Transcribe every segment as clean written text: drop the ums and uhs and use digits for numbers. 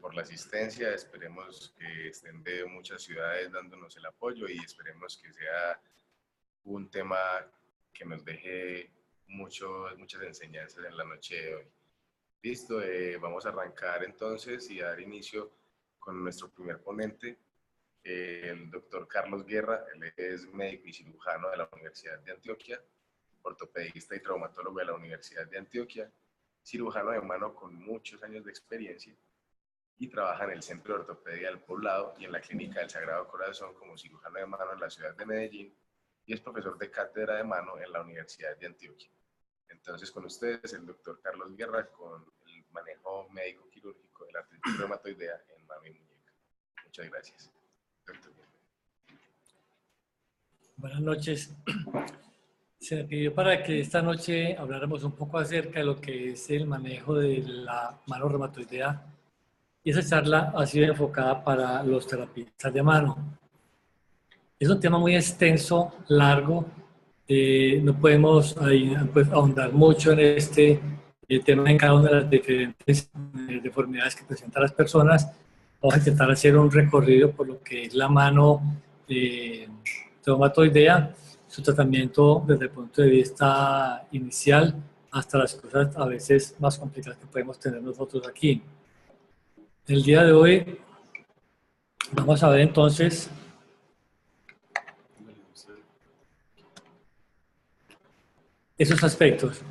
por la asistencia. Esperemos que estén de muchas ciudades dándonos el apoyo y esperemos que sea un tema que nos deje muchas enseñanzas en la noche de hoy. Listo, vamos a arrancar entonces y a dar inicio con nuestro primer ponente, el doctor Carlos Guerra. Él es médico y cirujano de la Universidad de Antioquia, ortopedista y traumatólogo de la Universidad de Antioquia, cirujano de mano con muchos años de experiencia y trabaja en el Centro de Ortopedia del Poblado y en la Clínica del Sagrado Corazón como cirujano de mano en la ciudad de Medellín y es profesor de cátedra de mano en la Universidad de Antioquia. Entonces, con ustedes, el doctor Carlos Guerra con el manejo médico-quirúrgico de la artritis reumatoidea en mano y muñeca. Muchas gracias. Doctor. Buenas noches. Se me pidió para que esta noche habláramos un poco acerca de lo que es el manejo de la mano reumatoidea y esa charla ha sido enfocada para los terapistas de mano. Es un tema muy extenso, largo, no podemos ahondar mucho en este tema en cada una de las diferentes deformidades que presentan las personas. Vamos a intentar hacer un recorrido por lo que es la mano reumatoidea, su tratamiento desde el punto de vista inicial hasta las cosas a veces más complicadas que podemos tener nosotros aquí. El día de hoy vamos a ver entonces esos aspectos.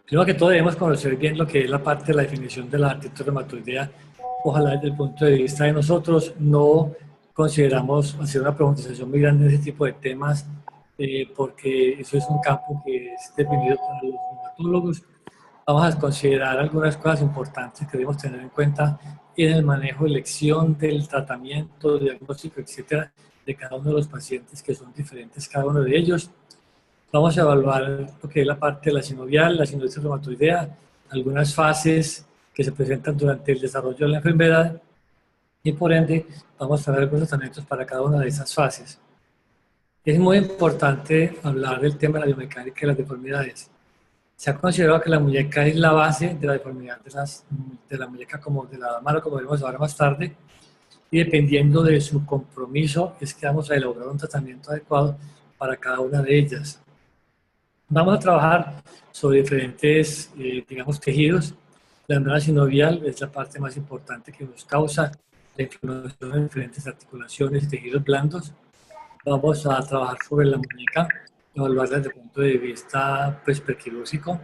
Primero que todo debemos conocer bien lo que es la parte de la definición de la artritis reumatoidea. Ojalá desde el punto de vista de nosotros no consideramos hacer una profundización muy grande en ese tipo de temas porque eso es un campo que es definido por los reumatólogos. Vamos a considerar algunas cosas importantes que debemos tener en cuenta en el manejo, elección del tratamiento, diagnóstico, etcétera, de cada uno de los pacientes que son diferentes cada uno de ellos. Vamos a evaluar lo que es la parte de la sinovial, la sinovitis reumatoidea, algunas fases que se presentan durante el desarrollo de la enfermedad y por ende vamos a ver algunos tratamientos para cada una de esas fases. Es muy importante hablar del tema de la biomecánica y las deformidades. Se ha considerado que la muñeca es la base de la deformidad de la muñeca como de la mano, como veremos ahora más tarde, y dependiendo de su compromiso es que vamos a elaborar un tratamiento adecuado para cada una de ellas. Vamos a trabajar sobre diferentes, digamos, tejidos. La membrana sinovial es la parte más importante que nos causa la inflamación en diferentes articulaciones y tejidos blandos. Vamos a trabajar sobre la muñeca, evaluarla desde el punto de vista prequirúrgico.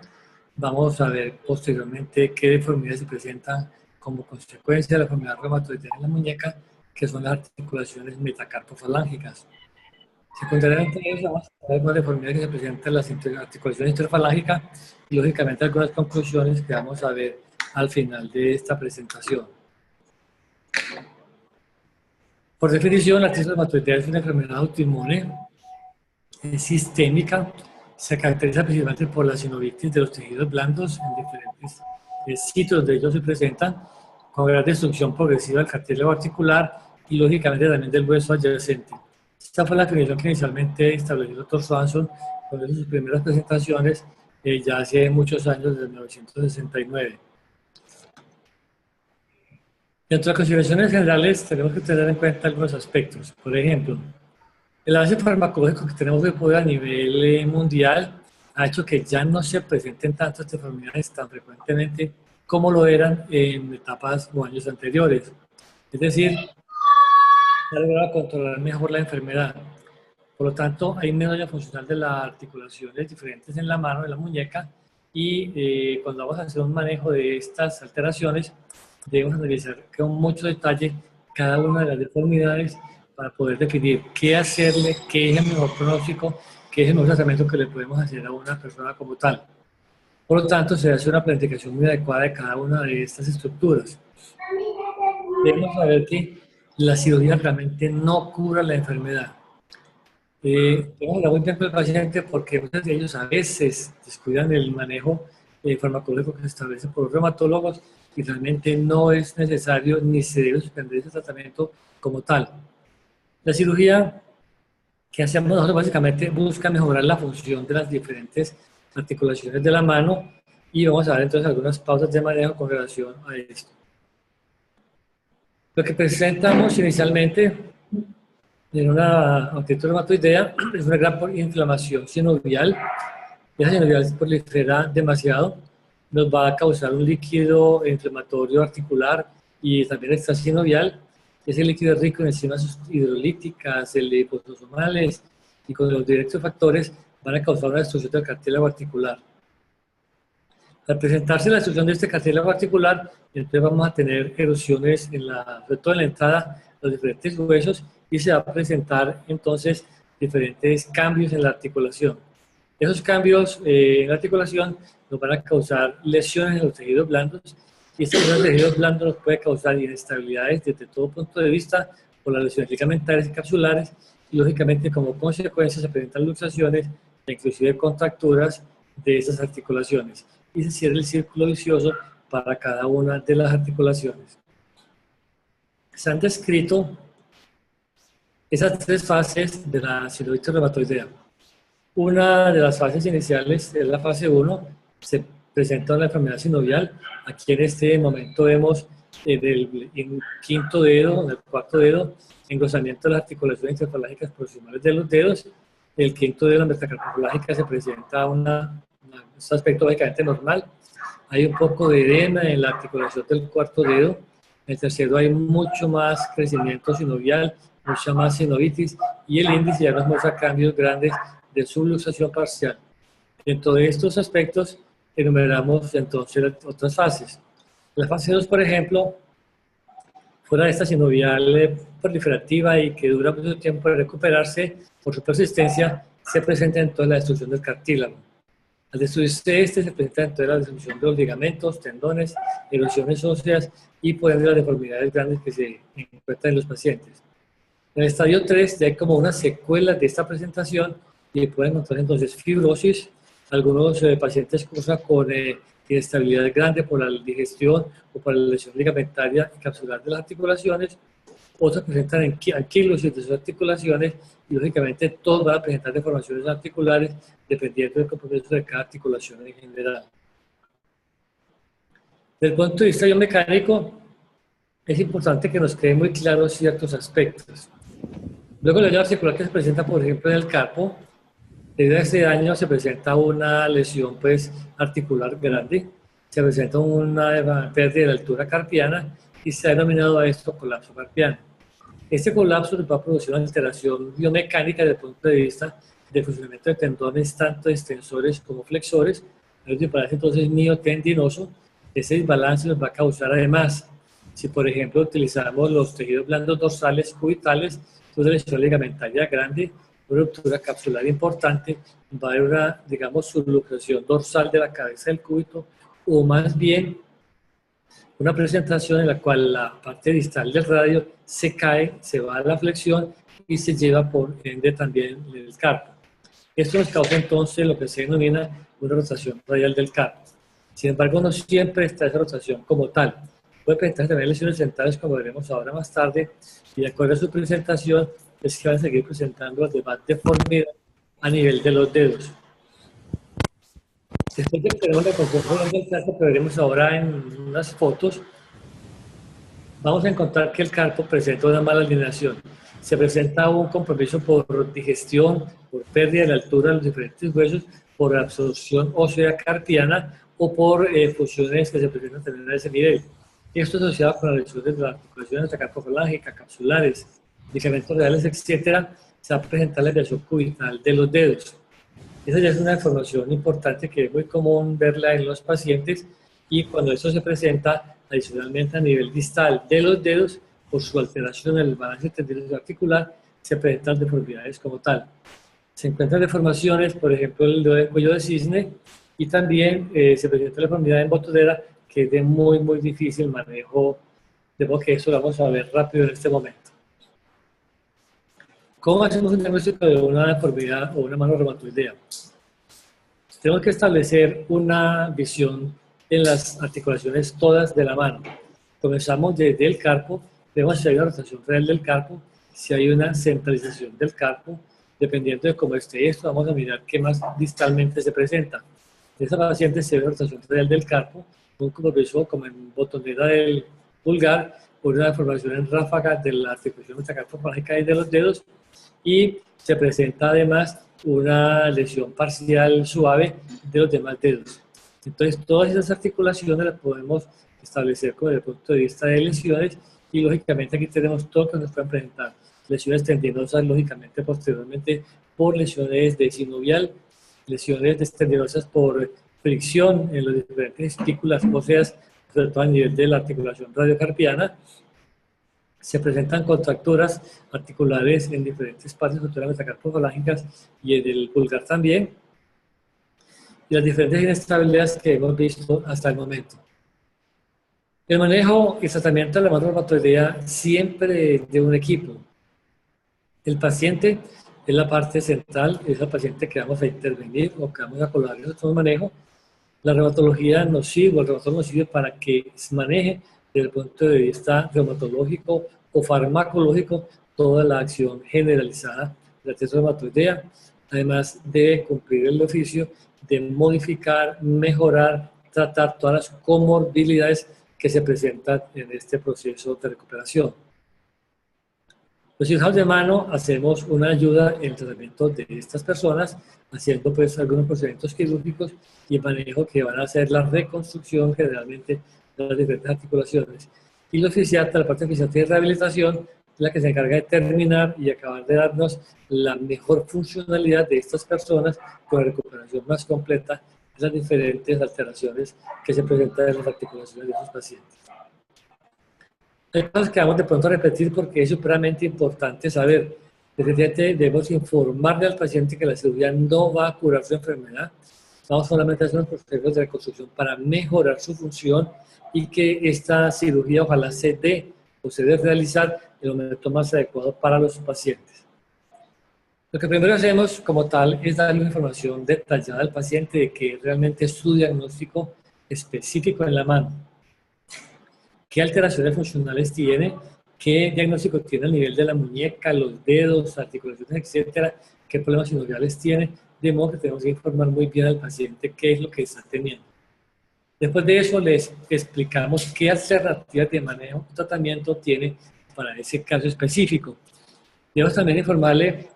Vamos a ver posteriormente qué deformidades se presentan como consecuencia de la enfermedad reumatoidea en la muñeca, que son las articulaciones metacarpofalángicas. Secundariamente a eso vamos a ver algunas deformidades que se presentan en las articulaciones interfalángicas y lógicamente algunas conclusiones que vamos a ver al final de esta presentación. Por definición, la artritis reumatoidea es una enfermedad autoinmune, es sistémica, se caracteriza principalmente por la sinovitis de los tejidos blandos en diferentes sitios donde ellos se presentan, con gran destrucción progresiva del cartílago articular y lógicamente también del hueso adyacente. Esta fue la definición que inicialmente estableció el Dr. Swanson con sus primeras presentaciones ya hace muchos años, desde 1969. Dentro de las consideraciones generales tenemos que tener en cuenta algunos aspectos. Por ejemplo, el avance farmacológico que tenemos hoy a nivel mundial ha hecho que ya no se presenten tantas enfermedades tan frecuentemente como lo eran en etapas o años anteriores. Es decir, se ha logrado controlar mejor la enfermedad. Por lo tanto, hay menos daño funcional de las articulaciones diferentes en la mano, en la muñeca, y cuando vamos a hacer un manejo de estas alteraciones, debemos analizar con mucho detalle cada una de las deformidades para poder definir qué hacerle, qué es el mejor pronóstico, qué es el mejor tratamiento que le podemos hacer a una persona como tal. Por lo tanto, se hace una planificación muy adecuada de cada una de estas estructuras. Debemos saber que la cirugía realmente no cura la enfermedad. Tenemos que hablar muy bien con el paciente porque muchos de ellos a veces descuidan el manejo farmacológico que se establece por los reumatólogos y realmente no es necesario ni se debe suspender ese tratamiento como tal. La cirugía que hacemos nosotros básicamente busca mejorar la función de las diferentes articulaciones de la mano y vamos a dar entonces algunas pausas de manejo con relación a esto. Lo que presentamos inicialmente en una artritis reumatoidea es una gran inflamación sinovial. Esa sinovial prolifera demasiado, nos va a causar un líquido inflamatorio articular y también extrasinovial. Ese líquido es rico en enzimas hidrolíticas, liposomales, y con los directos factores van a causar una destrucción del cartílago articular. Al presentarse la destrucción de este cartílago articular, entonces vamos a tener erosiones, sobre todo en la entrada, los diferentes huesos, y se va a presentar entonces diferentes cambios en la articulación. Esos cambios en la articulación nos van a causar lesiones en los tejidos blandos, y estos tejidos blandos nos pueden causar inestabilidades desde todo punto de vista por las lesiones ligamentarias y capsulares, y lógicamente como consecuencia se presentan luxaciones e inclusive contracturas de esas articulaciones, y se cierra el círculo vicioso para cada una de las articulaciones. Se han descrito esas tres fases de la sinovitis reumatoidea. Una de las fases iniciales es la fase 1, se presenta la enfermedad sinovial. Aquí en este momento vemos en el quinto dedo, en el cuarto dedo, engrosamiento de las articulaciones interfalágicas proximales de los dedos. El quinto dedo, la metacarpofalágica, se presenta un aspecto básicamente normal. Hay un poco de edema en la articulación del cuarto dedo. En el tercero hay mucho más crecimiento sinovial, mucha más sinovitis, y el índice ya nos muestra cambios grandes de subluxación parcial. Dentro de estos aspectos enumeramos entonces otras fases. La fase 2, por ejemplo, fuera de esta sinovial proliferativa y que dura mucho tiempo de recuperarse por su persistencia, se presenta entonces la destrucción del cartílago. Al destruirse este, se presenta entonces la destrucción de los ligamentos, tendones, erosiones óseas y por ende las deformidades grandes que se encuentran en los pacientes. En el estadio 3 ya hay como una secuela de esta presentación y pueden encontrar entonces fibrosis. Algunos pacientes cursan con inestabilidad grande por la digestión o por la lesión ligamentaria y capsular de las articulaciones. Otros presentan anquilosis de sus articulaciones y lógicamente todos van a presentar deformaciones articulares dependiendo del compromiso de cada articulación en general. Desde el punto de vista biomecánico, es importante que nos queden muy claros ciertos aspectos. Luego la daño articular que se presenta, por ejemplo, en el carpo, debido a este daño se presenta una lesión articular grande, se presenta una pérdida de la altura carpiana y se ha denominado a esto colapso carpiano. Este colapso va a producir una alteración biomecánica desde el punto de vista del funcionamiento de tendones, tanto extensores como flexores. El desbalance entonces miotendinoso. Ese desbalance nos va a causar además, si por ejemplo utilizamos los tejidos blandos dorsales cubitales, una lesión ligamentaria grande, una ruptura capsular importante, va a haber una, digamos, subluxación dorsal de la cabeza del cúbito, o más bien una presentación en la cual la parte distal del radio se cae, se va a la flexión y se lleva por ende también el carpo. Esto nos causa entonces lo que se denomina una rotación radial del carpo. Sin embargo, no siempre está esa rotación como tal. Puede presentarse también lesiones dentales, como veremos ahora más tarde, y de acuerdo a su presentación, es que van a seguir presentando las demás deformidades a nivel de los dedos. Después de que tenemos la conformación del carpo, que veremos ahora en unas fotos, vamos a encontrar que el carpo presenta una mala alineación. Se presenta un compromiso por digestión, por pérdida de la altura de los diferentes huesos, por absorción ósea carpiana o por fusiones que se presentan también a ese nivel. Esto asociado con las lesiones de las articulaciones metacarpofalángica, capsulares, ligamentos reales, etcétera, se va a presentar la desviación cubital de los dedos. Esa ya es una información importante que es muy común verla en los pacientes, y cuando eso se presenta adicionalmente a nivel distal de los dedos, por su alteración en el balance tendinoso articular, se presentan deformidades como tal. Se encuentran deformaciones, por ejemplo, el dedo del cuello de cisne, y también se presenta la deformidad en botodera, que es de muy, muy difícil manejo, de modo que eso lo vamos a ver rápido en este momento. ¿Cómo hacemos un diagnóstico de una deformidad o una mano reumatoidea? Tenemos que establecer una visión en las articulaciones todas de la mano. Comenzamos desde el carpo, vemos si hay una rotación real del carpo, si hay una centralización del carpo. Dependiendo de cómo esté esto, vamos a mirar qué más distalmente se presenta. Esta paciente se ve rotación radial del carpo, un compromiso como en botonera del pulgar, por una deformación en ráfaga de la articulación metacarpofágica y de los dedos, y se presenta además una lesión parcial suave de los demás dedos. Entonces, todas esas articulaciones las podemos establecer desde el punto de vista de lesiones, y lógicamente aquí tenemos todo que nos pueden presentar. Lesiones tendinosas, lógicamente, posteriormente por lesiones de sinovial, lesiones tendinosas por fricción en las diferentes estípulas óseas, sobre todo a nivel de la articulación radiocarpiana. Se presentan contracturas articulares en diferentes partes metacarpofalángicas y en el pulgar también, y las diferentes inestabilidades que hemos visto hasta el momento. El manejo y tratamiento de la manoreumatoidea siempre de un equipo. El paciente es la parte central, es el paciente que vamos a intervenir o que vamos a colaborar en nuestro manejo. La reumatología nos sirve, el reumatólogo nos sirve para que se maneje desde el punto de vista reumatológico o farmacológico toda la acción generalizada de la artritis reumatoidea, además de cumplir el oficio de modificar, mejorar, tratar todas las comorbilidades que se presentan en este proceso de recuperación. Los cirujanos de mano hacemos una ayuda en el tratamiento de estas personas, haciendo pues algunos procedimientos quirúrgicos y el manejo que van a hacer la reconstrucción generalmente de las diferentes articulaciones. Y la fisiatra, la parte de fisiatría y rehabilitación, es la que se encarga de terminar y acabar de darnos la mejor funcionalidad de estas personas con la recuperación más completa de las diferentes alteraciones que se presentan en las articulaciones de esos pacientes. Hay cosas que vamos de pronto a repetir porque es supremamente importante saber. Definitivamente debemos informarle al paciente que la cirugía no va a curar su enfermedad. Vamos solamente a hacer unos procedimientos de reconstrucción para mejorar su función y que esta cirugía ojalá se dé o se debe realizar en el momento más adecuado para los pacientes. Lo que primero hacemos como tal es darle una información detallada al paciente de que realmente es su diagnóstico específico en la mano. ¿Qué alteraciones funcionales tiene? ¿Qué diagnóstico tiene a nivel de la muñeca, los dedos, articulaciones, etcétera? ¿Qué problemas sinoviales tiene? De modo que tenemos que informar muy bien al paciente qué es lo que está teniendo. Después de eso les explicamos qué alternativas de manejo o tratamiento tiene para ese caso específico. Debemos también informarle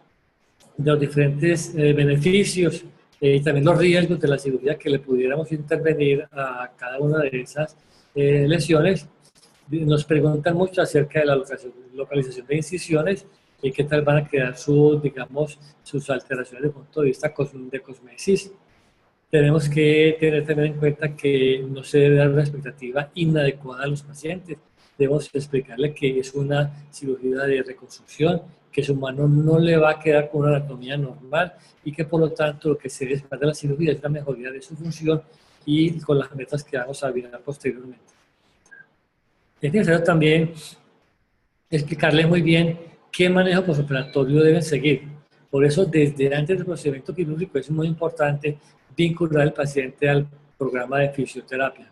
de los diferentes beneficios y también los riesgos de la cirugía que le pudiéramos intervenir a cada una de esas lesiones. Nos preguntan mucho acerca de la localización de incisiones y qué tal van a quedar digamos, sus alteraciones desde el punto de vista de cosmesis. Tenemos que tener también en cuenta que no se debe dar una expectativa inadecuada a los pacientes. Debemos explicarle que es una cirugía de reconstrucción, que su mano no le va a quedar con una anatomía normal y que por lo tanto lo que se debe esperar de la cirugía es la mejoría de su función y con las metas que vamos a mirar posteriormente. Es necesario también explicarle muy bien qué manejo postoperatorio deben seguir. Por eso, desde antes del procedimiento quirúrgico es muy importante vincular al paciente al programa de fisioterapia,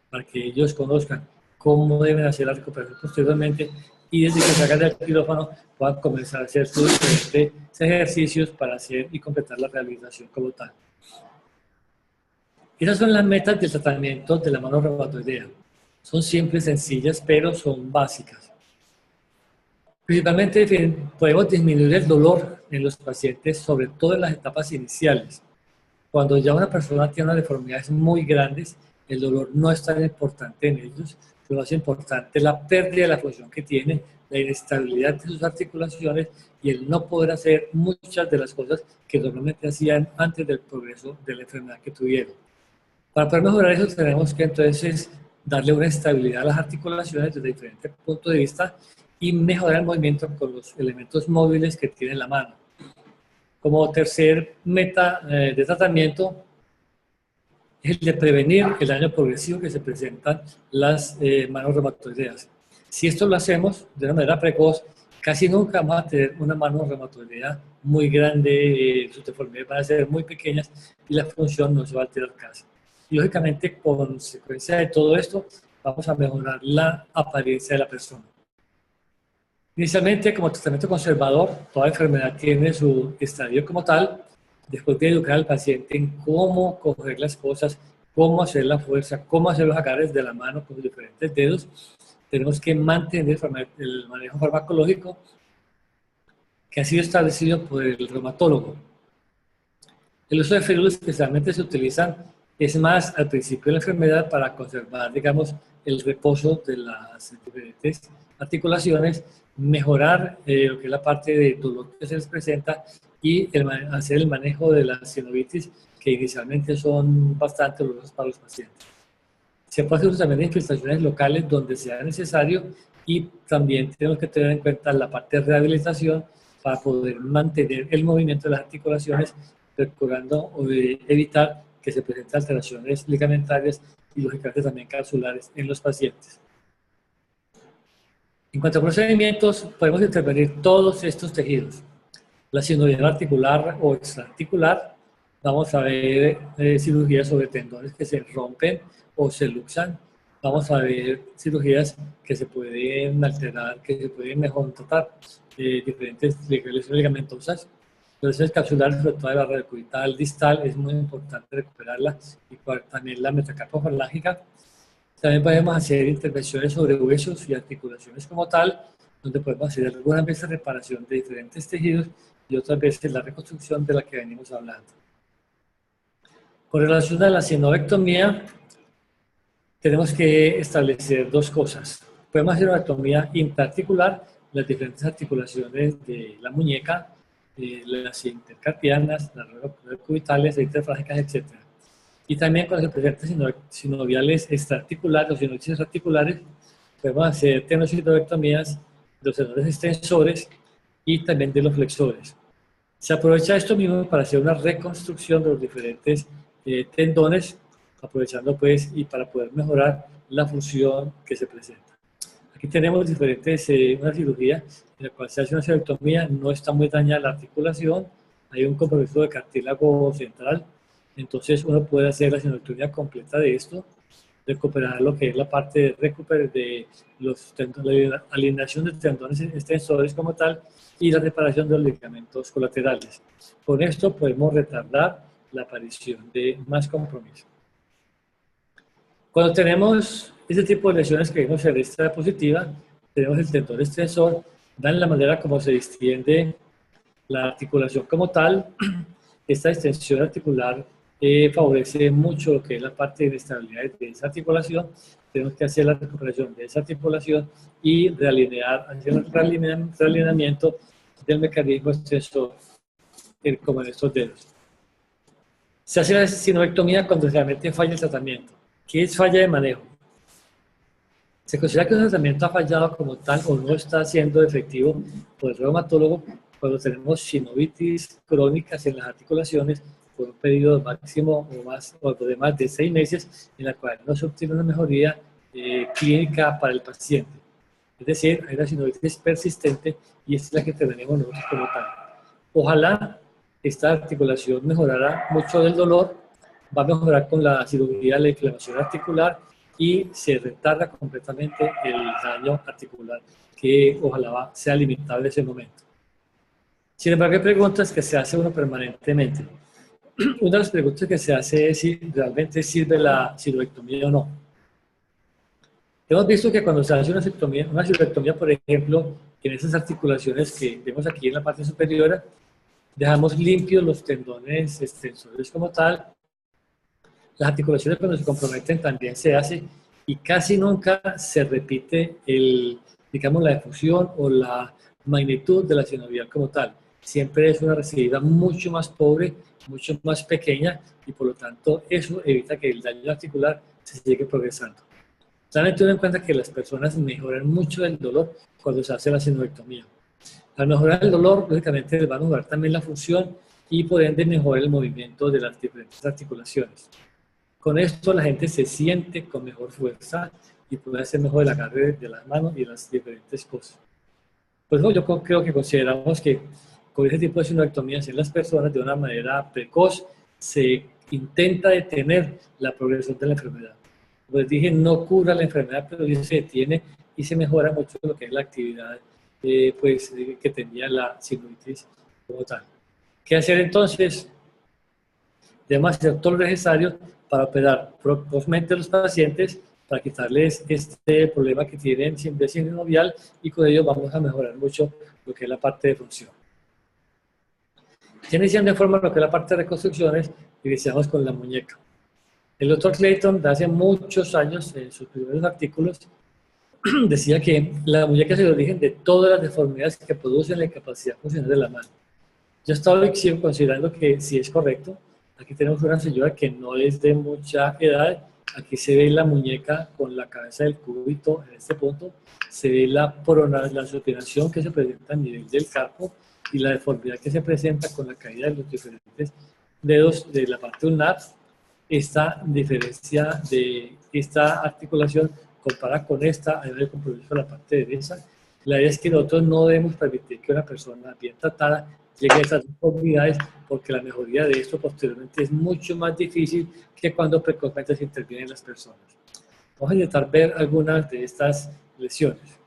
para que ellos conozcan cómo deben hacer la recuperación posteriormente y desde que salgan del quirófano puedan comenzar a hacer sus diferentes ejercicios para hacer y completar la rehabilitación como tal. Esas son las metas del tratamiento de la mano reumatoidea. Son simples, sencillas, pero son básicas. Principalmente podemos disminuir el dolor en los pacientes, sobre todo en las etapas iniciales. Cuando ya una persona tiene unas deformidades muy grandes, el dolor no es tan importante en ellos. Lo más importante es la pérdida de la función que tiene, la inestabilidad de sus articulaciones y el no poder hacer muchas de las cosas que normalmente hacían antes del progreso de la enfermedad que tuvieron. Para poder mejorar eso tenemos que entonces darle una estabilidad a las articulaciones desde diferentes puntos de vista y mejorar el movimiento con los elementos móviles que tiene la mano. Como tercer meta de tratamiento es el de prevenir el daño progresivo que se presentan las manos reumatoideas. Si esto lo hacemos de una manera precoz, casi nunca vamos a tener una mano reumatoidea muy grande, sus deformidades van a ser muy pequeñas y la función no se va a alterar casi. Y lógicamente, consecuencia de todo esto, vamos a mejorar la apariencia de la persona. Inicialmente, como tratamiento conservador, toda enfermedad tiene su estadio como tal. después de educar al paciente en cómo coger las cosas, cómo hacer la fuerza, cómo hacer los agarres de la mano con los diferentes dedos, tenemos que mantener el manejo farmacológico que ha sido establecido por el reumatólogo. El uso de férulas especialmente se utiliza, es más, al principio de la enfermedad para conservar, digamos, el reposo de las diferentes articulaciones, mejorar lo que es la parte de dolor que se les presenta y hacer el manejo de las sinovitis que inicialmente son bastante dolorosas para los pacientes. Se puede hacer uso también de infiltraciones locales donde sea necesario y también tenemos que tener en cuenta la parte de rehabilitación para poder mantener el movimiento de las articulaciones, procurando evitar que se presenten alteraciones ligamentarias y lógicamente también capsulares en los pacientes. En cuanto a procedimientos, podemos intervenir todos estos tejidos. La sinovial articular o extraarticular, vamos a ver cirugías sobre tendones que se rompen o se luxan. Vamos a ver cirugías que se pueden alterar, que se pueden mejor tratar diferentes lesiones ligamentosas. Lesiones capsulares, sobre todo de la radiocubital distal, es muy importante recuperarla y también la metacarpa falángica. También podemos hacer intervenciones sobre huesos y articulaciones como tal, donde podemos hacer algunas veces reparación de diferentes tejidos y otras veces la reconstrucción de la que venimos hablando. Con relación a la sinovectomía, tenemos que establecer dos cosas. Podemos hacer una ectomía intraarticular, las diferentes articulaciones de la muñeca, las intercarpianas, las cubitales, las interfrangicas, etc. Y también con los presentes sinoviales extraarticulares o sinovitis articulares, podemos hacer tenosinodectomías de los tendones extensores y también de los flexores. Se aprovecha esto mismo para hacer una reconstrucción de los diferentes tendones, aprovechando pues y para poder mejorar la función que se presenta. Aquí tenemos diferentes, una cirugía en la cual se hace una sinectomía, no está muy dañada la articulación, hay un compromiso de cartílago central, entonces uno puede hacer la sinectomía completa de esto, recuperar lo que es la parte de recuperación de los tendones, la alineación de tendones extensores como tal y la reparación de los ligamentos colaterales. Con esto podemos retardar la aparición de más compromiso. Cuando tenemos este tipo de lesiones que vimos en la lista diapositiva, tenemos el tendón extensor, dan la manera como se extiende la articulación como tal. Esta extensión articular favorece mucho lo que es la parte de inestabilidad de esa articulación. Tenemos que hacer la recuperación de esa articulación y hacer el realineamiento del mecanismo extensor como en estos dedos. Se hace la sinovectomía cuando realmente falla el tratamiento. ¿Qué es falla de manejo? Se considera que un tratamiento ha fallado como tal o no está siendo efectivo por el reumatólogo cuando tenemos sinovitis crónicas en las articulaciones por un periodo máximo o de más de 6 meses en la cual no se obtiene una mejoría clínica para el paciente. Es decir, hay una sinovitis persistente y esta es la que tenemos nosotros como tal. Ojalá esta articulación mejorará mucho del dolor, va a mejorar con la cirugía la inflamación articular y se retarda completamente el daño articular que ojalá sea limitado en ese momento. Sin embargo, hay preguntas que se hace uno permanentemente. Una de las preguntas que se hace es si realmente sirve la sinovectomía o no. Hemos visto que cuando se hace una sinovectomía, por ejemplo, en esas articulaciones que vemos aquí en la parte superior, dejamos limpios los tendones extensores como tal. Las articulaciones cuando se comprometen también se hace y casi nunca se repite digamos, la difusión o la magnitud de la sinovial como tal. Siempre es una recidiva mucho más pobre, mucho más pequeña y por lo tanto eso evita que el daño articular se siga progresando. También ten en cuenta que las personas mejoran mucho el dolor cuando se hace la sinovectomía. Al mejorar el dolor, lógicamente les va a mejorar también la función y por ende mejorar el movimiento de las diferentes articulaciones. Con esto la gente se siente con mejor fuerza y puede hacer mejor el agarre de las manos y las diferentes cosas. Por eso yo creo que consideramos que con ese tipo de sinovectomías en las personas de una manera precoz se intenta detener la progresión de la enfermedad. Como les dije, no cura la enfermedad, pero se detiene y se mejora mucho lo que es la actividad que tenía la sinusitis como tal. ¿Qué hacer entonces? Debemos hacer todo lo necesario para operar precozmente a los pacientes, para quitarles este problema que tienen de sinovial, y con ello vamos a mejorar mucho lo que es la parte de función. Ya iniciando de forma lo que es la parte de reconstrucciones, iniciamos con la muñeca. El doctor Clayton, de hace muchos años, en sus primeros artículos, decía que la muñeca es el origen de todas las deformidades que producen la incapacidad funcional de la mano. Yo sigo considerando que sí es correcto. Aquí tenemos una señora que no es de mucha edad. Aquí se ve la muñeca con la cabeza del cúbito en este punto. Se ve la supinación que se presenta a nivel del carpo y la deformidad que se presenta con la caída de los diferentes dedos de la parte ulnar. Esta diferencia de esta articulación comparada con esta, hay un compromiso de la parte derecha. La idea es que nosotros no debemos permitir que una persona bien tratada llegue a esas deformidades, porque la mejoría de esto posteriormente es mucho más difícil que cuando precozmente se intervienen las personas. Vamos a intentar ver algunas de estas lesiones.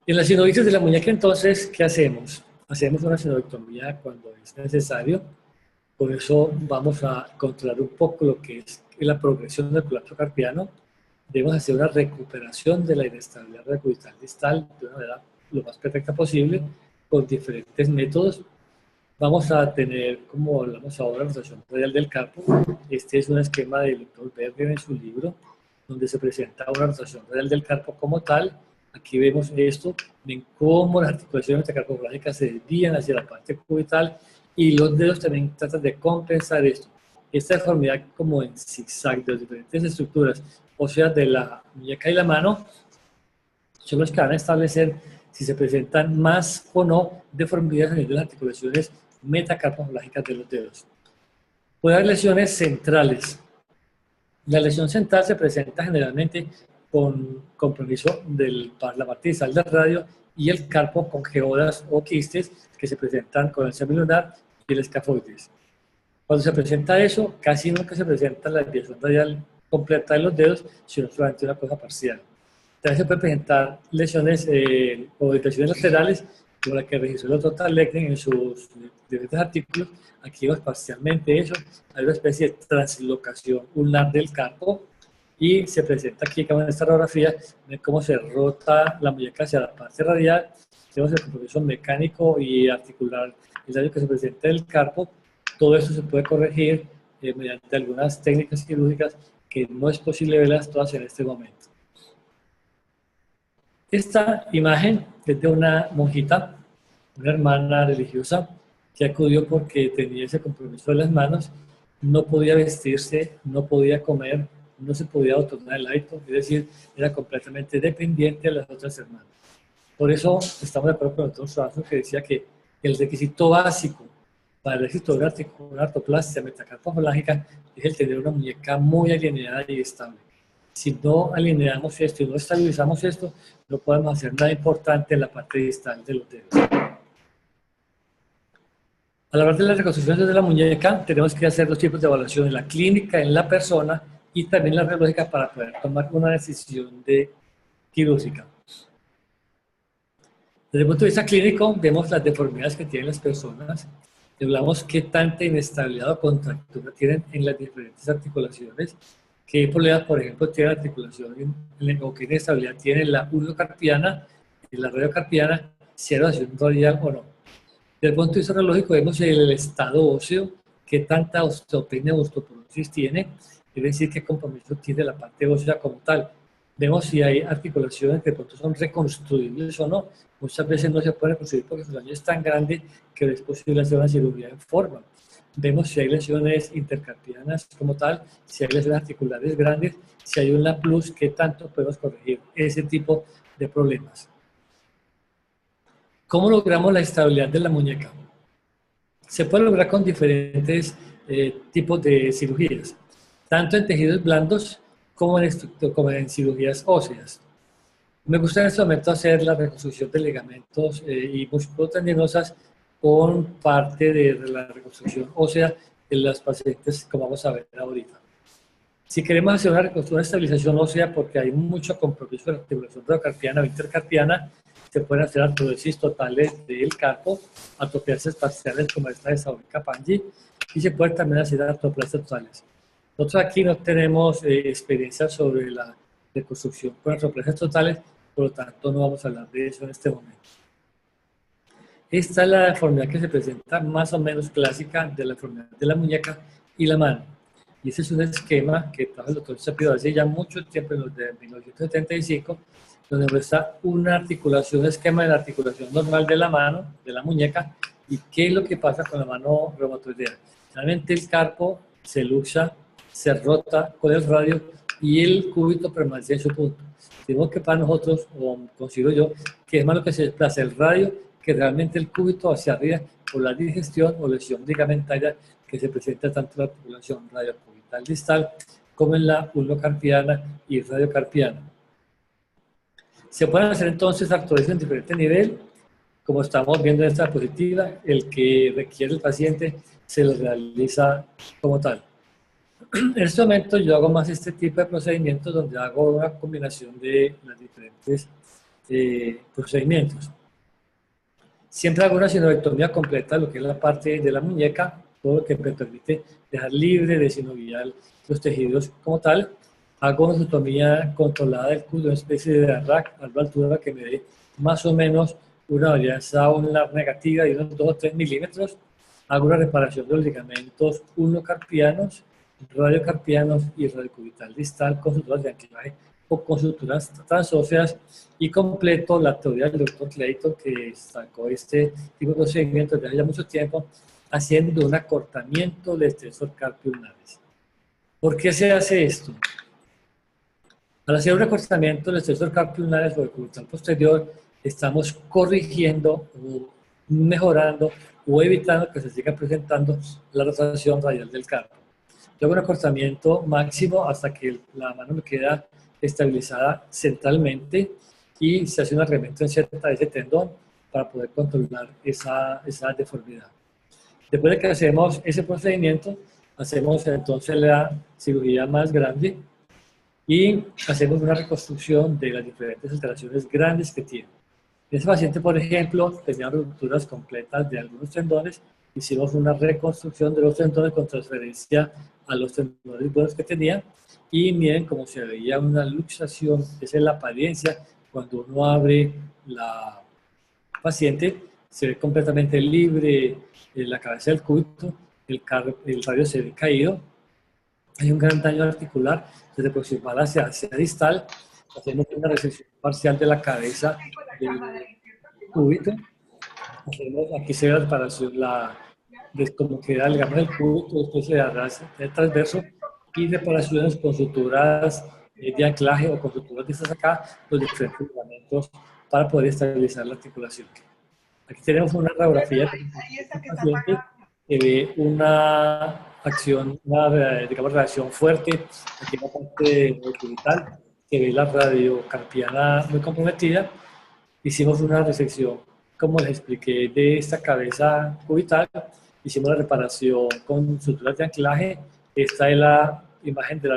En las sinovitis de la muñeca, entonces, ¿qué hacemos? Hacemos una sinoviectomía cuando es necesario. Por eso vamos a controlar un poco lo que es la progresión del colapso carpiano. Debemos hacer una recuperación de la inestabilidad recubital distal de una manera lo más perfecta posible, con diferentes métodos. Vamos a tener, como hablamos ahora, rotación radial del carpo. Este es un esquema del doctor Berger en su libro, donde se presenta una rotación radial del carpo como tal. Aquí vemos esto, ven cómo las articulaciones metacarpoflágicas se desvían hacia la parte cubital, y los dedos también tratan de compensar esto. Esta deformidad como en zigzag de las diferentes estructuras, o sea, de la muñeca y la mano, son los que van a establecer si se presentan más o no deformidades a nivel de las articulaciones metacarpoflágicas de los dedos. Puede haber lesiones centrales. La lesión central se presenta generalmente con compromiso de la parte distal del radio y el carpo con geodas o quistes que se presentan con el semilunar y el escafoides. Cuando se presenta eso, casi nunca se presenta la desviación radial completa de los dedos, sino solamente una cosa parcial. También se pueden presentar lesiones o desviaciones laterales, como la que registró el doctor Lechner en sus diferentes artículos. Aquí vemos parcialmente eso. Hay una especie de translocación ulnar del carpo, y se presenta aquí, como en esta radiografía, ven cómo se rota la muñeca hacia la parte radial. Tenemos el compromiso mecánico y articular, el daño que se presenta del carpo. Todo esto se puede corregir mediante algunas técnicas quirúrgicas que no es posible verlas todas en este momento. Esta imagen es de una monjita, una hermana religiosa, que acudió porque tenía ese compromiso de las manos, no podía vestirse, no podía comer, no se podía otorgar el hábito, es decir, era completamente dependiente de las otras hermanas. Por eso estamos de acuerdo con el doctor Swanson, que decía que el requisito básico para el éxito de una artroplastia metacarpoflágica es el tener una muñeca muy alineada y estable. Si no alineamos esto y no estabilizamos esto, no podemos hacer nada importante en la parte distal de los dedos. A la hora de las reconstrucciones de la muñeca, tenemos que hacer dos tipos de evaluación: en la clínica, en la persona, y también la radiológica, para poder tomar una decisión quirúrgica. Desde el punto de vista clínico, vemos las deformidades que tienen las personas, y hablamos qué tanta inestabilidad o contractura tienen en las diferentes articulaciones, qué problemas, por ejemplo, tiene la articulación o qué inestabilidad tiene la ulnocarpiana y la radiocarpiana, si hay evasión radial o no. Desde el punto de vista radiológico, vemos el estado óseo, qué tanta osteopenia o osteoporosis tiene, es decir, qué compromiso tiene la parte ósea como tal. Vemos si hay articulaciones que de pronto son reconstruibles o no. Muchas veces no se pueden reconstruir porque su daño es tan grande que no es posible hacer una cirugía en forma. Vemos si hay lesiones intercarpianas como tal, si hay lesiones articulares grandes, si hay una plus, qué tanto podemos corregir ese tipo de problemas. ¿Cómo logramos la estabilidad de la muñeca? Se puede lograr con diferentes tipos de cirugías, tanto en tejidos blandos como en cirugías óseas. Me gusta en este momento hacer la reconstrucción de ligamentos y musculotendinosas con parte de la reconstrucción ósea de las pacientes, como vamos a ver ahorita. Si queremos hacer una reconstrucción, una estabilización ósea, porque hay mucho compromiso de la articulación radiocarpiana o intercarpiana, se pueden hacer artrodesis totales del carpo, artroplasias parciales como esta de Saúl Capangi, y se pueden también hacer artroplasias totales. Nosotros aquí no tenemos experiencia sobre la reconstrucción con artroplasias totales, por lo tanto no vamos a hablar de eso en este momento. Esta es la deformidad que se presenta más o menos clásica de la deformidad de la muñeca y la mano. Y ese es un esquema que trajo el doctor Sapiro hace ya mucho tiempo, en los de 1975, donde muestra una articulación, un esquema de la articulación normal de la mano, de la muñeca, y qué es lo que pasa con la mano reumatoidea. Realmente el carpo se luxa, se rota con el radio y el cúbito permanece en su punto. Digo que para nosotros, o considero yo, que es más lo que se desplaza el radio que realmente el cúbito hacia arriba por la digestión o lesión ligamentaria que se presenta tanto en la articulación radiocubital distal como en la ulnocarpiana y radiocarpiana. Se pueden hacer entonces artrodesis en diferente nivel, como estamos viendo en esta diapositiva, el que requiere el paciente se lo realiza como tal. En este momento yo hago más este tipo de procedimientos donde hago una combinación de los diferentes procedimientos. Siempre hago una sinoviectomía completa, lo que es la parte de la muñeca, todo lo que me permite dejar libre de sinovial los tejidos como tal. Hago una osteotomía controlada del culo, una especie de rack a la altura que me dé más o menos una varianza ulnar negativa de unos 2 o 3 milímetros. Hago una reparación de los ligamentos ulnocarpianos, radiocarpianos y radiocubital distal con suturas de anclaje o con suturas transóseas, y completo la teoría del doctor Clayton, que sacó este tipo de procedimiento desde hace ya mucho tiempo, haciendo un acortamiento del extensor carpio ulnaris. ¿Por qué se hace esto? Al hacer un acortamiento del extensor carpio ulnaris o del cubital posterior, estamos corrigiendo o mejorando o evitando que se siga presentando la rotación radial del carpo. Yo hago un acortamiento máximo hasta que la mano me queda estabilizada centralmente y se hace un arreglamento en cierta de ese tendón para poder controlar esa deformidad. Después de que hacemos ese procedimiento, hacemos entonces la cirugía más grande y hacemos una reconstrucción de las diferentes alteraciones grandes que tiene. Ese paciente, por ejemplo, tenía rupturas completas de algunos tendones. Hicimos una reconstrucción de los tendones con transferencia a los tendones buenos que tenía, y miren cómo se veía una luxación. Esa es la apariencia cuando uno abre la paciente, se ve completamente libre la cabeza del cúbito, el radio se ve caído, hay un gran daño articular desde proximal hacia distal. Hacemos una resección parcial de la cabeza del cúbito. Aquí se ve la separación de cómo queda el gama del cúbito, después se da el transverso, y reparaciones con suturas de anclaje o con suturas de estas acá, los diferentes ligamentos para poder estabilizar la articulación. Aquí tenemos una radiografía del paciente que ve una acción, digamos, reacción fuerte aquí en la parte cubital, que ve la radiocarpiana muy comprometida. Hicimos una resección, como les expliqué, de esta cabeza cubital. Hicimos la reparación con suturas de anclaje. Esta es la imagen de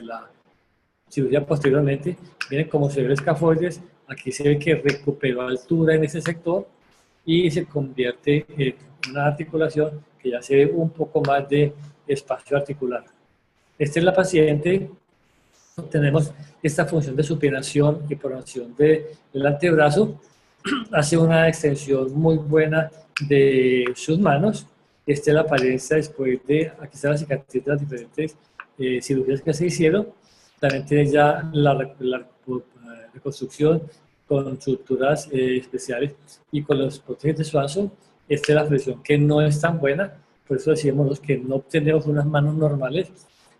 la cirugía posteriormente. Miren cómo se ve el escafoides. Aquí se ve que recuperó altura en ese sector y se convierte en una articulación que ya se ve un poco más de espacio articular. Esta es la paciente. Tenemos esta función de supinación y pronación del antebrazo. Hace una extensión muy buena de sus manos. Esta es la apariencia después de, aquí está la cicatriz de las diferentes cirugías que se hicieron. También tiene ya la reconstrucción con suturas especiales y con los prótesis de Swanson. Esta es la flexión que no es tan buena, por eso decimos que no obtenemos unas manos normales,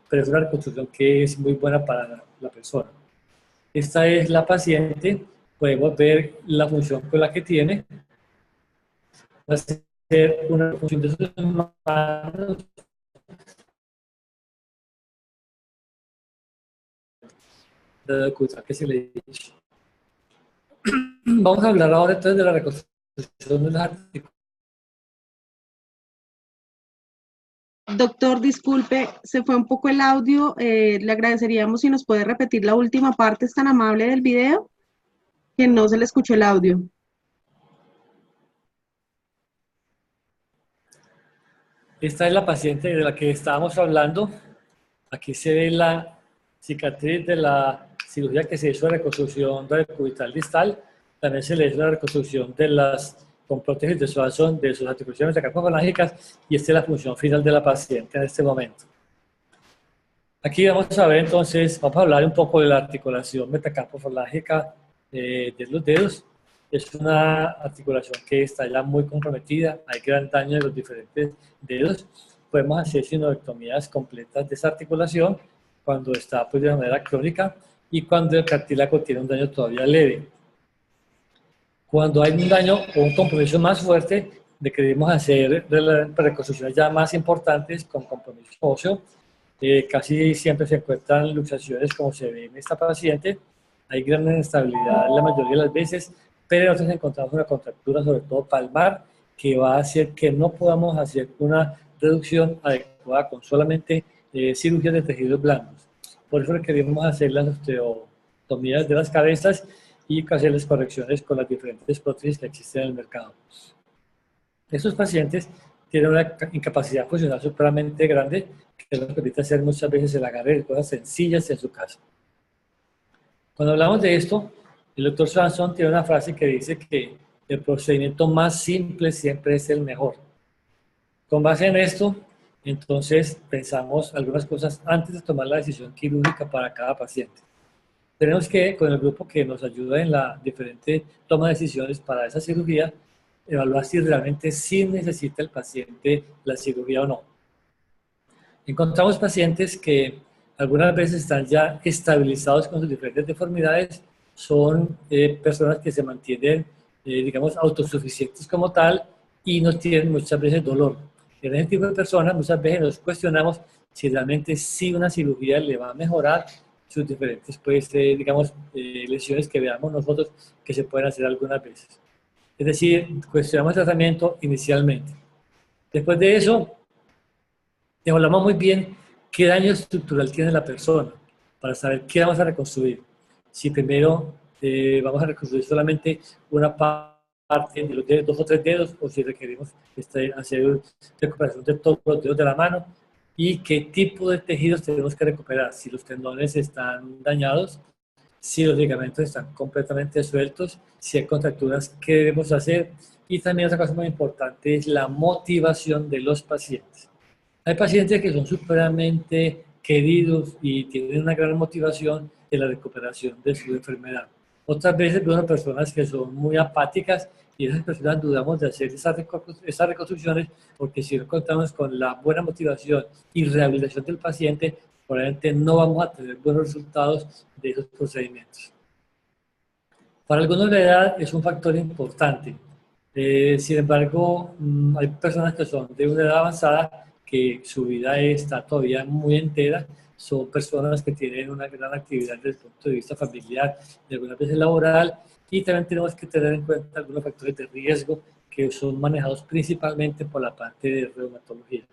pero es una reconstrucción que es muy buena para la persona. Esta es la paciente, podemos ver la función con la que tiene. Va a ser una función de sus manos. Que se le dice. Vamos a hablar ahora entonces de la reconstrucción de las articulaciones. Doctor, disculpe, se fue un poco el audio. Le agradeceríamos si nos puede repetir la última parte, es tan amable del video, que no se le escuchó el audio. esta es la paciente de la que estábamos hablando. Aquí se ve la cicatriz de la cirugía que se hizo de reconstrucción cubital distal. También se le hizo la reconstrucción de las con prótesis de Swanson de sus articulaciones metacarpofalángicas, y esta es la función final de la paciente en este momento. Aquí vamos a ver entonces, vamos a hablar un poco de la articulación metacarpofalángica de los dedos. Es una articulación que está ya muy comprometida, hay gran daño de los diferentes dedos. Podemos hacer sinolectomías completas de esa articulación cuando está pues, de manera crónica y cuando el cartílago tiene un daño todavía leve. Cuando hay un daño o un compromiso más fuerte, requerimos hacer reconstrucciones ya más importantes con compromiso óseo. Casi siempre se encuentran luxaciones como se ve en esta paciente. Hay gran inestabilidad la mayoría de las veces, pero nosotros encontramos una contractura, sobre todo palmar, que va a hacer que no podamos hacer una reducción adecuada con solamente cirugías de tejidos blandos. Por eso requerimos hacer las osteotomías de las cabezas y hacer las correcciones con las diferentes prótesis que existen en el mercado. Estos pacientes tienen una incapacidad funcional supremamente grande que nos permite hacer muchas veces el agarre de cosas sencillas en su casa. Cuando hablamos de esto, el doctor Swanson tiene una frase que dice que el procedimiento más simple siempre es el mejor. Con base en esto, entonces pensamos algunas cosas antes de tomar la decisión quirúrgica para cada paciente. Tenemos que, con el grupo que nos ayuda en la diferente toma de decisiones para esa cirugía, evaluar si realmente sí necesita el paciente la cirugía o no. Encontramos pacientes que algunas veces están ya estabilizados con sus diferentes deformidades, son personas que se mantienen, digamos, autosuficientes como tal y no tienen muchas veces dolor. En ese tipo de personas muchas veces nos cuestionamos si realmente sí una cirugía le va a mejorar sus diferentes, pues, digamos, lesiones que veamos nosotros que se pueden hacer algunas veces. Es decir, cuestionamos el tratamiento inicialmente. Después de eso, evaluamos muy bien qué daño estructural tiene la persona para saber qué vamos a reconstruir. Si primero vamos a reconstruir solamente una parte de los dedos, 2 o 3 dedos, o si requerimos hacer recuperación de todos los dedos de la mano, y qué tipo de tejidos tenemos que recuperar, si los tendones están dañados, si los ligamentos están completamente sueltos, si hay contracturas que debemos hacer, y también otra cosa muy importante es la motivación de los pacientes. Hay pacientes que son supremamente queridos y tienen una gran motivación de la recuperación de su enfermedad. Otras veces vemos personas que son muy apáticas y esas personas dudamos de hacer esas reconstrucciones porque si no contamos con la buena motivación y rehabilitación del paciente, probablemente no vamos a tener buenos resultados de esos procedimientos. Para algunos la edad es un factor importante. Sin embargo, hay personas que son de una edad avanzada que su vida está todavía muy entera, son personas que tienen una gran actividad desde el punto de vista familiar, de algunas veces laboral, y también tenemos que tener en cuenta algunos factores de riesgo que son manejados principalmente por la parte de reumatología.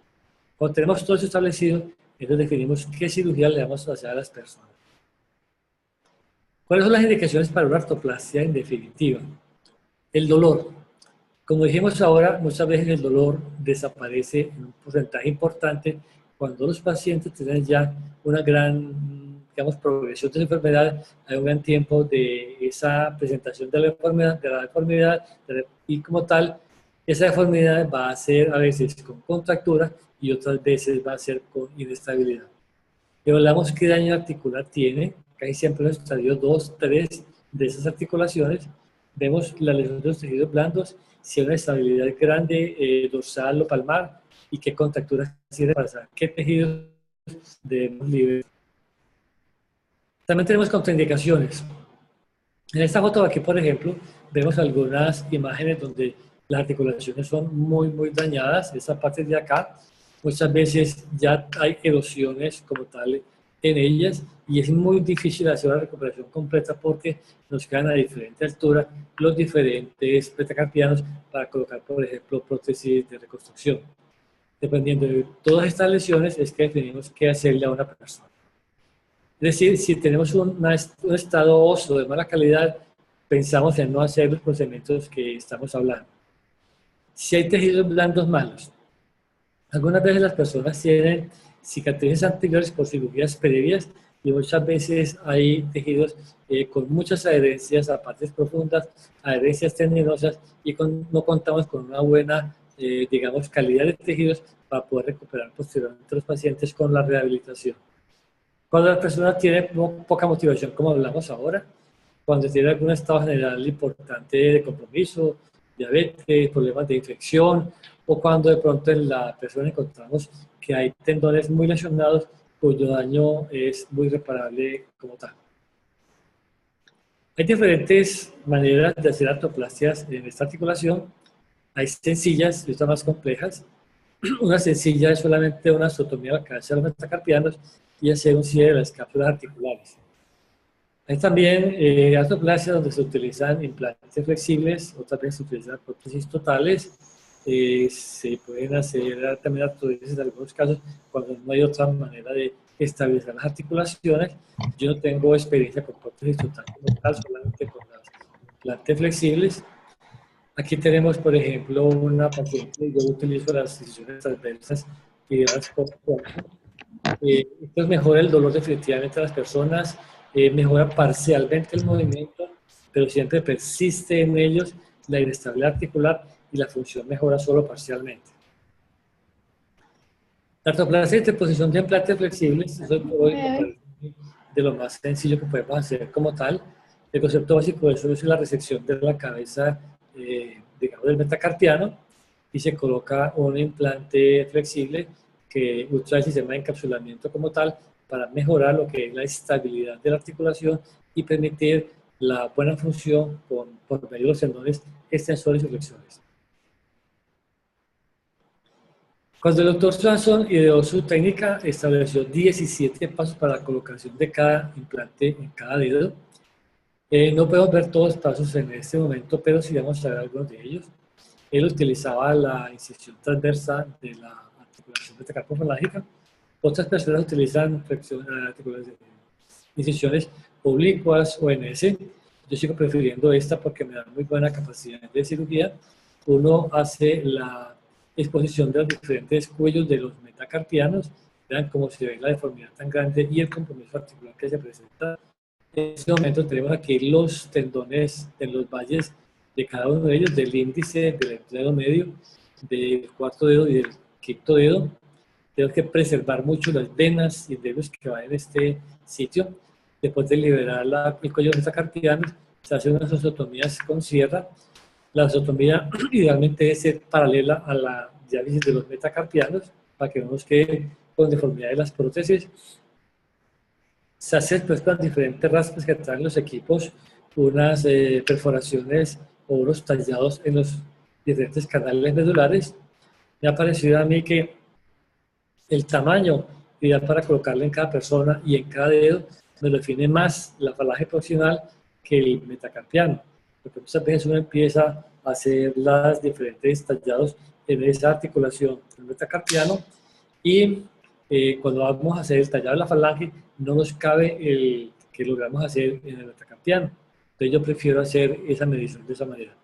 Cuando tenemos todo eso establecido, entonces definimos qué cirugía le vamos a hacer a las personas. ¿Cuáles son las indicaciones para una artroplastia en definitiva? El dolor. Como dijimos ahora, muchas veces el dolor desaparece en un porcentaje importante cuando los pacientes tienen ya una gran, digamos, progresión de su enfermedad, hay un gran tiempo de esa presentación de la deformidad, y como tal, esa deformidad va a ser a veces con contractura y otras veces va a ser con inestabilidad. Evaluamos qué daño articular tiene, casi siempre en el estadio 2, 3 de esas articulaciones. Vemos la lesión de los tejidos blandos, si hay una estabilidad grande dorsal o palmar y qué contracturas tiene para saber qué tejidos debemos liberar. También tenemos contraindicaciones. En esta foto de aquí, por ejemplo, vemos algunas imágenes donde las articulaciones son muy dañadas. Esa parte de acá, muchas veces ya hay erosiones como tal en ellas y es muy difícil hacer una recuperación completa porque nos quedan a diferente altura los diferentes metacarpianos para colocar, por ejemplo, prótesis de reconstrucción. Dependiendo de todas estas lesiones es que definimos qué hacerle a una persona. Es decir, si tenemos un estado óseo de mala calidad, pensamos en no hacer los procedimientos que estamos hablando. Si hay tejidos blandos malos, Algunas veces las personas tienen cicatrices anteriores por cirugías previas y muchas veces hay tejidos con muchas adherencias a partes profundas, adherencias tendinosas y no contamos con una buena, digamos, calidad de tejidos para poder recuperar posteriormente los pacientes con la rehabilitación. Cuando la persona tiene poca motivación, como hablamos ahora, cuando tiene algún estado general importante de compromiso, diabetes, problemas de infección, o cuando de pronto en la persona encontramos que hay tendones muy lesionados cuyo daño es muy reparable como tal. Hay diferentes maneras de hacer artroplastias en esta articulación. Hay sencillas y otras más complejas. Una sencilla es solamente una osteotomía de la cabeza de los metacarpianos y hacer un cierre de las cápsulas articulares. Hay también artroplasias donde se utilizan implantes flexibles, otras veces se utilizan prótesis totales, se pueden hacer también artrodesis en algunos casos cuando no hay otra manera de estabilizar las articulaciones. Yo no tengo experiencia con prótesis totales, solamente con las implantes flexibles. Aquí tenemos, por ejemplo, una paciente, yo utilizo las incisiones transversas y las esto mejora el dolor definitivamente a las personas, mejora parcialmente el movimiento, pero siempre persiste en ellos la inestabilidad articular y la función mejora solo parcialmente. La artroplasia de posición de implantes flexibles, eso es de lo más sencillo que podemos hacer como tal. El concepto básico de eso es la resección de la cabeza, digamos, del metacarpiano, y se coloca un implante flexible que usa el sistema de encapsulamiento como tal para mejorar lo que es la estabilidad de la articulación y permitir la buena función por medio de los tendones extensores y flexores. Cuando el doctor Swanson ideó su técnica, estableció 17 pasos para la colocación de cada implante en cada dedo. No podemos ver todos los pasos en este momento, pero sí vamos a ver algunos de ellos. Él utilizaba la incisión transversa de la articulación metacarpofalágica. Otras personas utilizan incisiones oblicuas o ONS. Yo sigo prefiriendo esta porque me da muy buena capacidad de cirugía. Uno hace la exposición de los diferentes cuellos de los metacarpianos. Vean cómo se ve la deformidad tan grande y el compromiso articular que se presenta. En este momento tenemos aquí los tendones en los valles de cada uno de ellos, del índice, del dedo medio, del cuarto dedo y del quinto dedo. Tenemos que preservar mucho las venas y dedos que van en este sitio. Después de liberar el cuello de metacarpiano, se hacen unas osteotomías con sierra. La osteotomía idealmente debe ser paralela a la diálisis de los metacarpianos para que no nos quede con deformidad de las prótesis. Se hace después con diferentes raspas que traen los equipos, unas perforaciones o unos tallados en los diferentes canales medulares. Me ha parecido a mí que el tamaño ideal para colocarlo en cada persona y en cada dedo nos define más la falange proximal que el metacarpiano, porque muchas veces uno empieza a hacer los diferentes tallados en esa articulación del metacarpiano y cuando vamos a hacer el tallado de la falange no nos cabe el que logramos hacer en el metacarpiano. Entonces yo prefiero hacer esa medición de esa manera.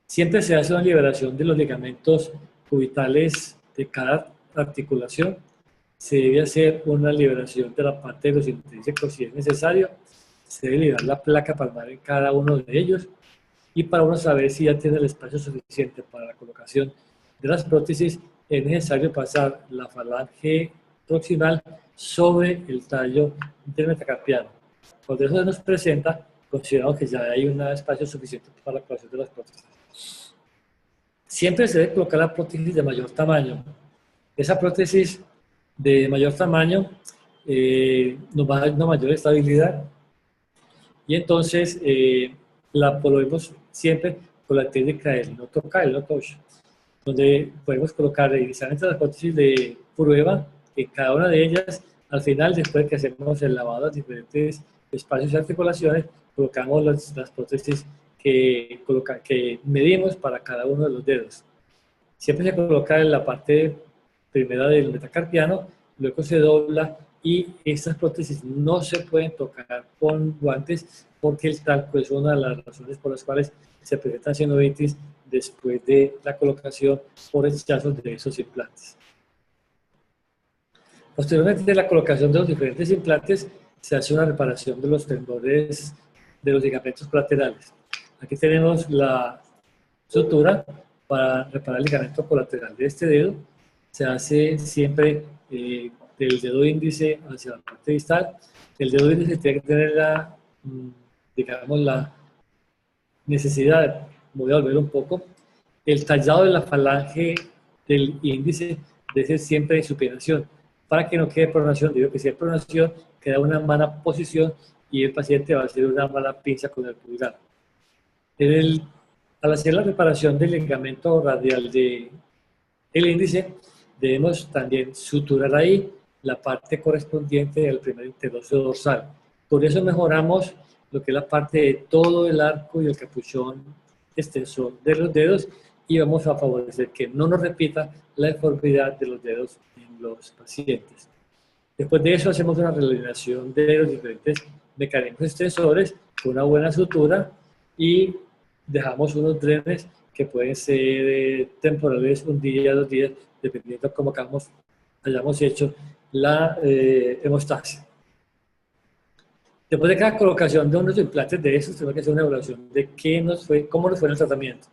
Siempre se hace una liberación de los ligamentos cubitales de cada articulación. Se debe hacer una liberación de la parte de los intrínsecos si es necesario. Se debe liberar la placa palmar en cada uno de ellos. Y para uno saber si ya tiene el espacio suficiente para la colocación de las prótesis, es necesario pasar la falange proximal sobre el tallo del metacarpiano. Cuando eso se nos presenta, consideramos que ya hay un espacio suficiente para la colocación de las prótesis. Siempre se debe colocar la prótesis de mayor tamaño. Esa prótesis de mayor tamaño nos va a dar una mayor estabilidad y entonces la volvemos siempre con la técnica del no tocar, el no touch, donde podemos colocar inicialmente las prótesis de prueba en cada una de ellas. Al final, después de que hacemos el lavado de los diferentes espacios y articulaciones, colocamos las prótesis que medimos para cada uno de los dedos. Siempre se coloca en la parte primera del metacarpiano, luego se dobla y estas prótesis no se pueden tocar con guantes porque el talco es una de las razones por las cuales se presentan sinovitis después de la colocación por rechazos de esos implantes. Posteriormente de la colocación de los diferentes implantes, se hace una reparación de los tendones de los ligamentos colaterales. Aquí tenemos la sutura para reparar el ligamento colateral de este dedo. Se hace siempre del dedo índice hacia la parte distal. El dedo índice tiene que tener digamos, la necesidad, voy a volver un poco, el tallado de la falange del índice debe ser siempre de supinación, para que no quede pronación. Digo que si hay pronación, queda una mala posición y el paciente va a hacer una mala pinza con el pulgar. Al hacer la reparación del ligamento radial del índice, debemos también suturar ahí la parte correspondiente al primer interosseo dorsal. Por eso mejoramos lo que es la parte de todo el arco y el capuchón extensor de los dedos, y vamos a favorecer que no nos repita la deformidad de los dedos en los pacientes. Después de eso hacemos una realineación de los diferentes mecanismos extensores con una buena sutura y dejamos unos drenes que pueden ser temporales, un día, 2 días, dependiendo de cómo hayamos hecho la hemostasia. Después de cada colocación de unos implantes de esos, tenemos que hacer una evaluación de cómo nos fue el tratamiento.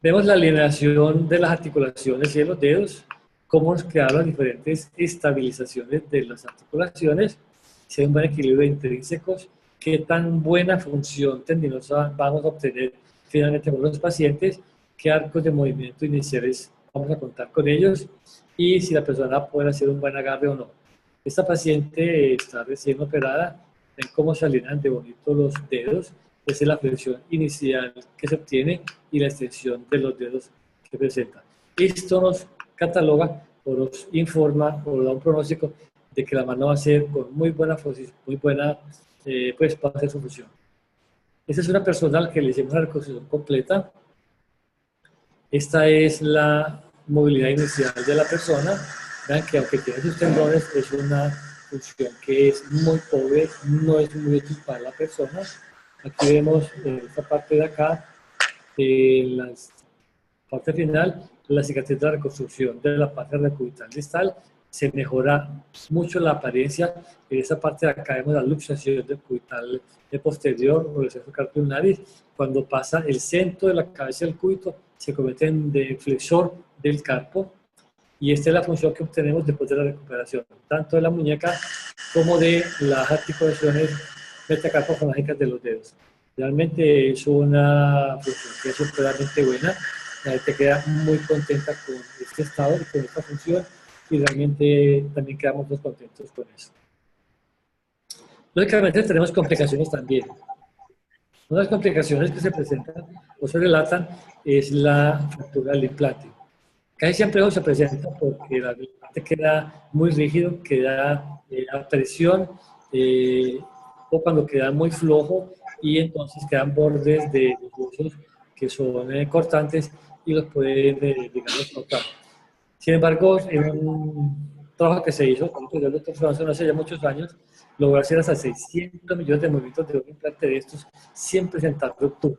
Vemos la alineación de las articulaciones y de los dedos, cómo nos quedaron las diferentes estabilizaciones de las articulaciones, si hay un buen equilibrio de intrínsecos, qué tan buena función tendinosa vamos a obtener finalmente con los pacientes, qué arcos de movimiento iniciales vamos a contar con ellos y si la persona puede hacer un buen agarre o no. Esta paciente está recién operada, ven cómo se alinean de bonito los dedos, esa es la flexión inicial que se obtiene y la extensión de los dedos que presenta. Esto nos cataloga o nos informa o da un pronóstico de que la mano va a ser con muy buena función, pues para hacer su función. Esta es una persona a la que le hicimos una reconstrucción completa. Esta es la movilidad inicial de la persona. Vean que aunque tiene sus tendones, es una función que es muy pobre, no es muy útil para la persona. Aquí vemos esta parte de acá, en la parte final, la cicatriz de la reconstrucción de la parte recubital distal. Se mejora mucho la apariencia. En esta parte de acá vemos la luxación del cubital posterior o del centro carpio-ulnaris. Cuando pasa el centro de la cabeza del cúbito, se convierte en flexor del carpo. Y esta es la función que obtenemos después de la recuperación, tanto de la muñeca como de las articulaciones metacarpofalángicas de los dedos. Realmente es una función que es superadamente buena. La gente queda muy contenta con este estado y con esta función, y realmente también quedamos muy contentos con eso. Lógicamente tenemos complicaciones también. Una de las complicaciones que se presentan o se relatan es la fractura del implante. Casi siempre se presenta porque el implante queda muy rígido, queda a presión, o cuando queda muy flojo, y entonces quedan bordes de los huesos que son cortantes y los pueden, digamos, cortar. Sin embargo, en un trabajo que se hizo con el doctor Franzo hace ya muchos años, logró hacer hasta 600 millones de movimientos de un implante de estos sin presentar ruptura.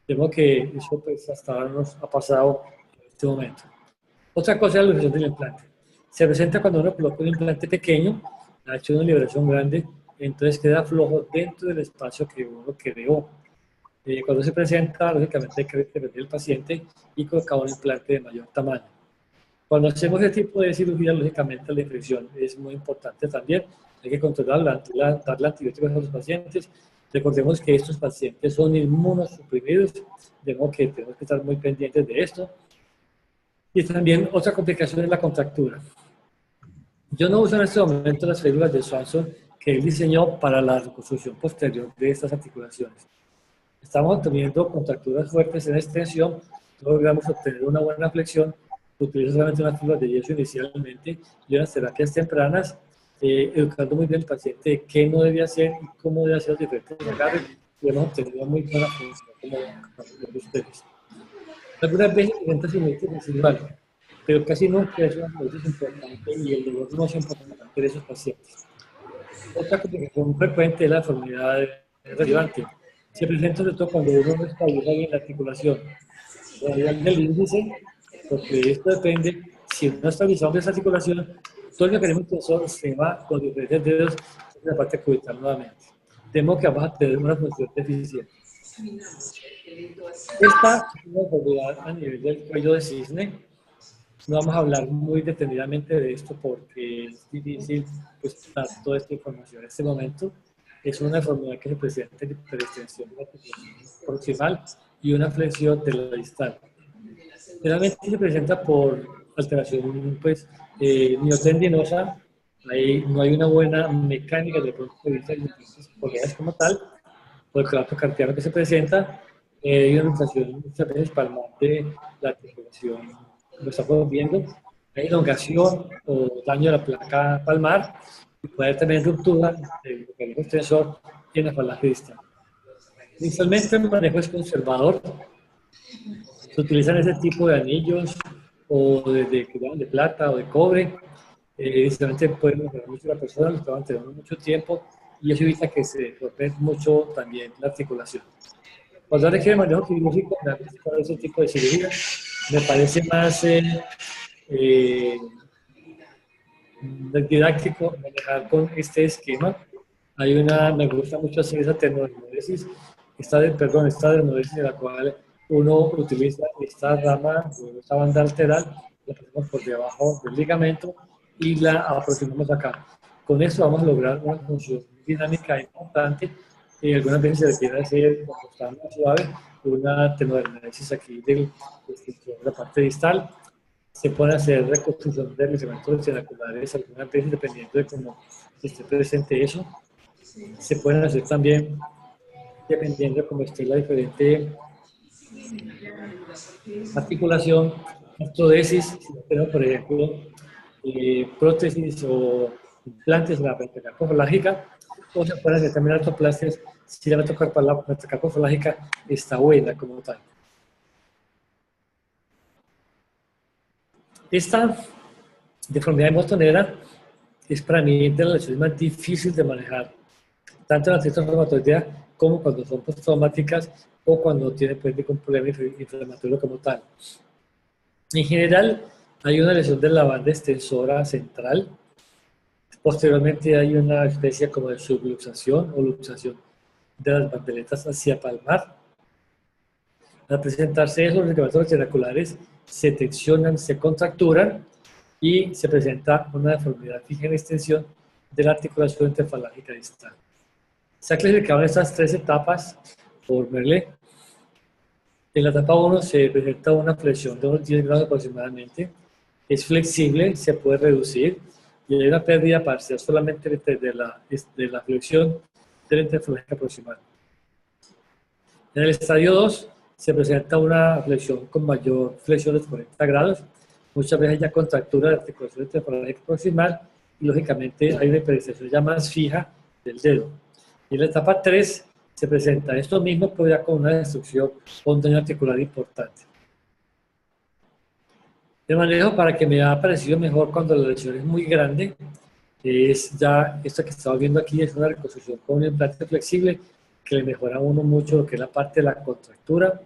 De modo que eso pues, hasta ahora nos ha pasado en este momento. Otra cosa es la luxación del implante. Se presenta cuando uno coloca un implante pequeño, ha hecho una liberación grande, entonces queda flojo dentro del espacio que uno creó. Cuando se presenta, lógicamente hay que retener el paciente y colocar un implante de mayor tamaño. Cuando hacemos este tipo de cirugía, lógicamente la infección es muy importante también. Hay que controlarla, darle antibióticos a los pacientes. Recordemos que estos pacientes son inmunosuprimidos, de modo que tenemos que estar muy pendientes de esto. Y también otra complicación es la contractura. Yo no uso en este momento las férulas de Swanson que él diseñó para la reconstrucción posterior de estas articulaciones. Estamos obteniendo contracturas fuertes en extensión, no logramos obtener una buena flexión, utilizo solamente unas fibras de yeso inicialmente y unas terapias tempranas, educando muy bien al paciente de qué no debe hacer y cómo debe hacer los diferentes agarres, y hemos obtenido muy buena función como de ustedes. Algunas veces presenta simetría residual, pero casi nunca es una dosis importante y el dolor no es importante de esos pacientes. Otra complicación frecuente es la deformidad relevante. Se presenta sobre todo cuando uno no estabiliza bien la articulación radial del índice, porque esto depende, si no estabilizamos esa articulación, todo el mecanismo extensor se va con diferentes dedos en la parte cubital nuevamente. De modo que vamos a tener una función deficiente. Esta es una enfermedad a nivel del cuello de cisne. No vamos a hablar muy detenidamente de esto porque es difícil pues, dar toda esta información en este momento. Es una enfermedad que se presenta en hiperextensión de la articulación proximal y una flexión de la distal. Generalmente se presenta por alteración pues, miotendinosa. Ahí no hay una buena mecánica desde el punto de vista de las poleas como tal, por el colapso cardiaco que se presenta, y una inflamación muchas veces palmar de la articulación. Lo estamos viendo, hay elongación o daño de la placa palmar y puede haber también ruptura del mecanismo extensor en la falange distal. Inicialmente el manejo es conservador. Se utilizan ese tipo de anillos o de plata o de cobre. Inicialmente pueden mejorar mucho la persona, lo estaban teniendo mucho tiempo y eso evita que se rompe mucho también la articulación. Cuando requiere manejo quirúrgico, para ese tipo de cirugía, me parece más didáctico manejar con este esquema. Me gusta mucho hacer esa tendinodesis, esta adenodesis en la cual uno utiliza esta rama, esta banda lateral, la ponemos por debajo del ligamento y la aproximamos acá. Con esto vamos a lograr una función dinámica importante. Algunas veces se requiere hacer, cuando está muy suave, una tendinodesis aquí de la parte distal. Se puede hacer reconstrucción de ligamentos tenaculares algunas veces dependiendo de cómo esté presente eso. Se pueden hacer también dependiendo de cómo esté la diferente articulación, ortodesis, si tenemos por ejemplo prótesis o implantes de la metacarpofalágica, o se pueden hacer también artroplastias si la metacarpofalágica está buena como tal. Esta deformidad motonera es para mí de las lesiones más difíciles de manejar, tanto en la artritis reumatoidea como cuando son postraumáticas o cuando tiene pues, un problema inflamatorio como tal. En general, hay una lesión de la banda extensora central. Posteriormente hay una especie como de subluxación o luxación de las bandeletas hacia palmar. Al presentarse eso, los ligamentos tenaculares se tensionan, se contracturan y se presenta una deformidad fija en extensión de la articulación interfalángica distal. Se ha clasificado en estas tres etapas por Merle. En la etapa 1 se presenta una flexión de unos 10 grados aproximadamente. Es flexible, se puede reducir y hay una pérdida parcial solamente de la flexión de la interfalángica proximal. En el estadio 2 se presenta una flexión con mayor flexión de 40 grados. Muchas veces ya contractura de la articulación interfalángica proximal y lógicamente hay una hiperextensión ya más fija del dedo. Y en la etapa 3 se presenta esto mismo, pero ya con una destrucción o un daño articular importante. El manejo para que me ha parecido mejor cuando la lesión es muy grande es ya esto que estamos viendo aquí, es una reconstrucción con un implante flexible que le mejora a uno mucho lo que es la parte de la contractura,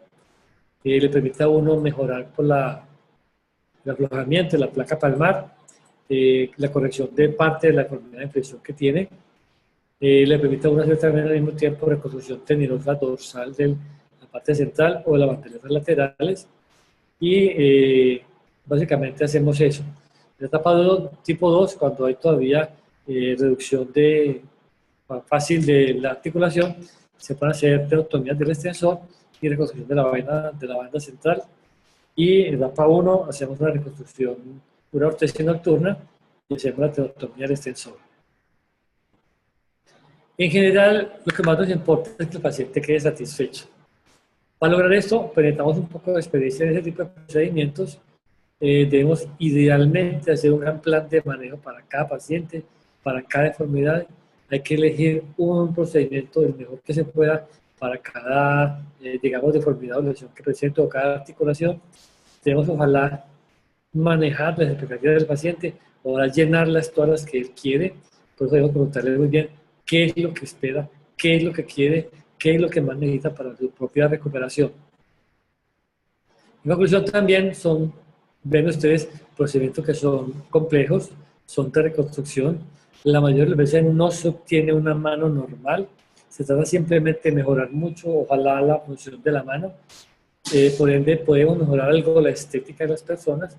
le permite a uno mejorar por el aflojamiento de la placa palmar, la corrección de parte de la enfermedad de inflexión que tiene, le permite a uno hacer también al mismo tiempo reconstrucción tendinosa dorsal de la parte central o de las bandeletas laterales y básicamente hacemos eso. En la etapa tipo 2, cuando hay todavía reducción fácil de la articulación, se pueden hacer tenotomías del extensor y reconstrucción de la banda central. Y en la etapa 1 hacemos una reconstrucción, una ortosis nocturna y hacemos la tenotomía del extensor. En general, lo que más nos importa es que el paciente quede satisfecho. Para lograr esto, pues necesitamos un poco de experiencia en ese tipo de procedimientos. Debemos idealmente hacer un gran plan de manejo para cada paciente, para cada deformidad. Hay que elegir un procedimiento el mejor que se pueda para cada, digamos, deformidad o lesión que presente o cada articulación. Debemos ojalá manejar las expectativas del paciente, ojalá llenarlas todas las que él quiere. Por eso debemos preguntarle muy bien qué es lo que espera, qué es lo que quiere, qué es lo que más necesita para su propia recuperación. En conclusión también ven ustedes procedimientos que son complejos, son de reconstrucción. La mayoría de las veces no se obtiene una mano normal, se trata simplemente de mejorar mucho, ojalá, la función de la mano. Por ende, podemos mejorar algo la estética de las personas.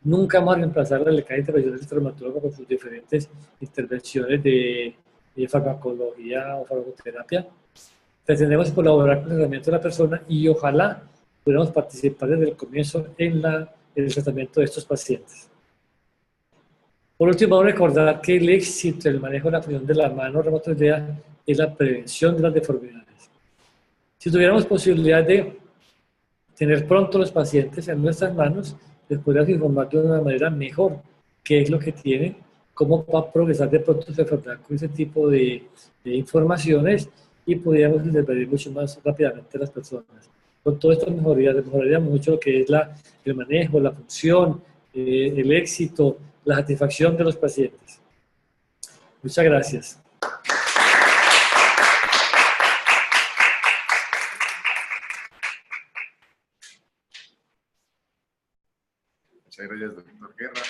Nunca vamos a reemplazar la delicada intervención del traumatólogo con sus diferentes intervenciones de farmacología o farmacoterapia. Pretendemos colaborar con el tratamiento de la persona y ojalá pudiéramos participar desde el comienzo en el tratamiento de estos pacientes. Por último, recordar que el éxito del manejo de la función de la mano reumatoidea es la prevención de las deformidades. Si tuviéramos posibilidad de tener pronto los pacientes en nuestras manos, les podríamos informar de una manera mejor qué es lo que tienen, cómo va a progresar de pronto su enfermedad con ese tipo de informaciones y podríamos intervenir mucho más rápidamente a las personas. Con todo esto mejoraría mucho lo que es el manejo, la función, el éxito, la satisfacción de los pacientes. Muchas gracias. Muchas gracias, doctor Guerra.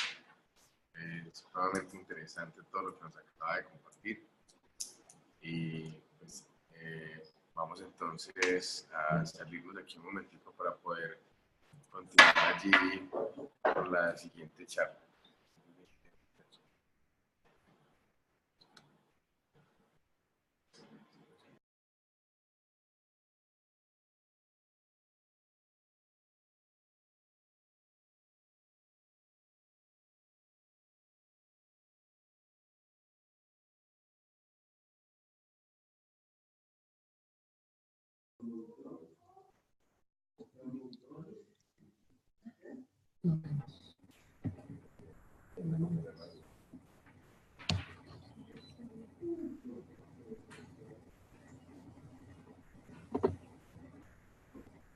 Es sumamente interesante todo lo que nos acaba de compartir. Y pues, vamos entonces a salirnos de aquí un momentito para poder continuar allí con la siguiente charla.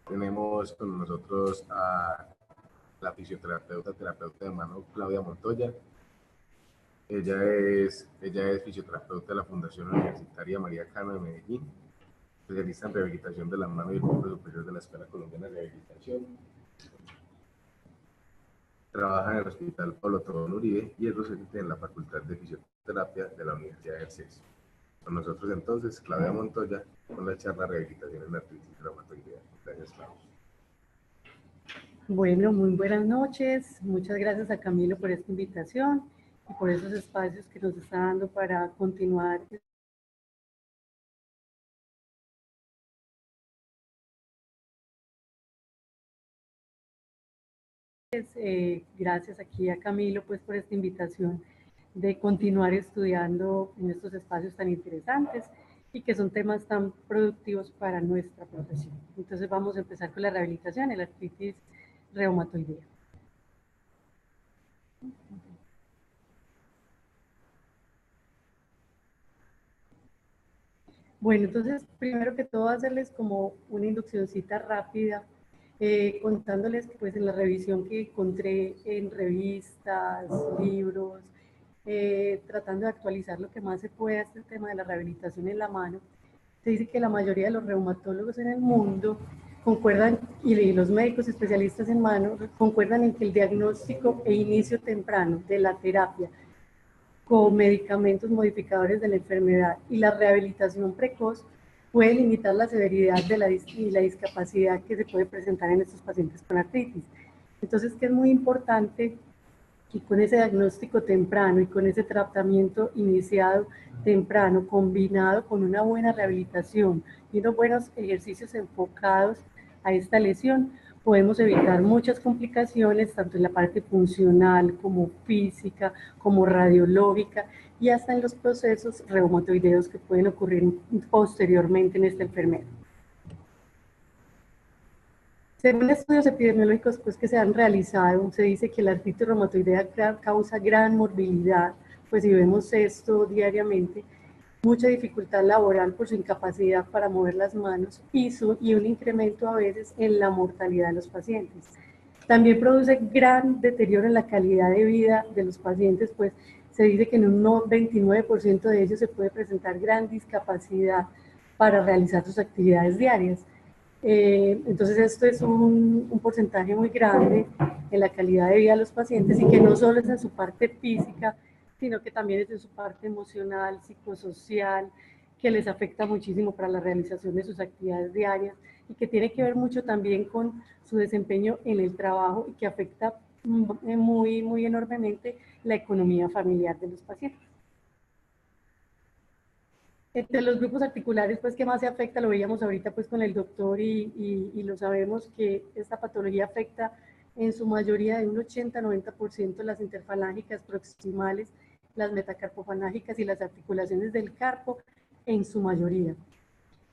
Tenemos con nosotros a la terapeuta de mano Claudia Montoya. Ella es fisioterapeuta de la Fundación Universitaria María Cano de Medellín, especialista en rehabilitación de la mano y el miembro superior de la Escuela Colombiana de Rehabilitación. Trabaja en el Hospital Pablo Tobón Uribe y es docente en la Facultad de Fisioterapia de la Universidad de Arces. Con nosotros entonces Claudia Montoya con la charla Rehabilitación en artritis reumatoidea. Gracias, Claudia. Bueno, muy buenas noches. Muchas gracias a Camilo por esta invitación y por esos espacios que nos está dando para continuar. Gracias aquí a Camilo pues por esta invitación de continuar estudiando en estos espacios tan interesantes y que son temas tan productivos para nuestra profesión. Entonces vamos a empezar con la rehabilitación en la artritis reumatoidea. Bueno, entonces primero que todo hacerles como una induccióncita rápida, contándoles que pues en la revisión que encontré en revistas, libros, tratando de actualizar lo que más se puede a este tema de la rehabilitación en la mano, se dice que la mayoría de los reumatólogos en el mundo concuerdan, y los médicos especialistas en mano, concuerdan en que el diagnóstico e inicio temprano de la terapia con medicamentos modificadores de la enfermedad y la rehabilitación precoz puede limitar la severidad de y la discapacidad que se puede presentar en estos pacientes con artritis. Entonces, que es muy importante que con ese diagnóstico temprano y con ese tratamiento iniciado temprano, combinado con una buena rehabilitación y unos buenos ejercicios enfocados a esta lesión, podemos evitar muchas complicaciones, tanto en la parte funcional como física, como radiológica y hasta en los procesos reumatoideos que pueden ocurrir posteriormente en esta enfermedad. Según estudios epidemiológicos pues, que se han realizado, se dice que la artritis reumatoidea causa gran morbilidad, pues si vemos esto diariamente, mucha dificultad laboral por su incapacidad para mover las manos y un incremento a veces en la mortalidad de los pacientes. También produce gran deterioro en la calidad de vida de los pacientes, pues se dice que en un 29% de ellos se puede presentar gran discapacidad para realizar sus actividades diarias. Entonces esto es un porcentaje muy grande en la calidad de vida de los pacientes y que no solo es en su parte física, sino que también es de su parte emocional, psicosocial, que les afecta muchísimo para la realización de sus actividades diarias y que tiene que ver mucho también con su desempeño en el trabajo y que afecta muy enormemente la economía familiar de los pacientes. Entre los grupos articulares, pues, que más se afecta, lo veíamos ahorita, pues, con el doctor y lo sabemos que esta patología afecta en su mayoría de un 80-90% las interfalángicas proximales, las metacarpofalángicas y las articulaciones del carpo en su mayoría.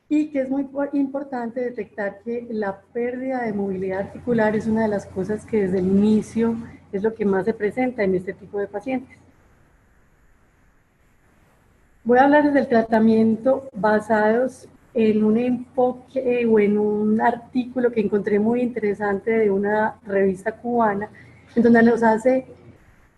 Y que es muy importante detectar que la pérdida de movilidad articular es una de las cosas que desde el inicio es lo que más se presenta en este tipo de pacientes. Voy a hablar del tratamiento basados en un enfoque o en un artículo que encontré muy interesante de una revista cubana, en donde nos hace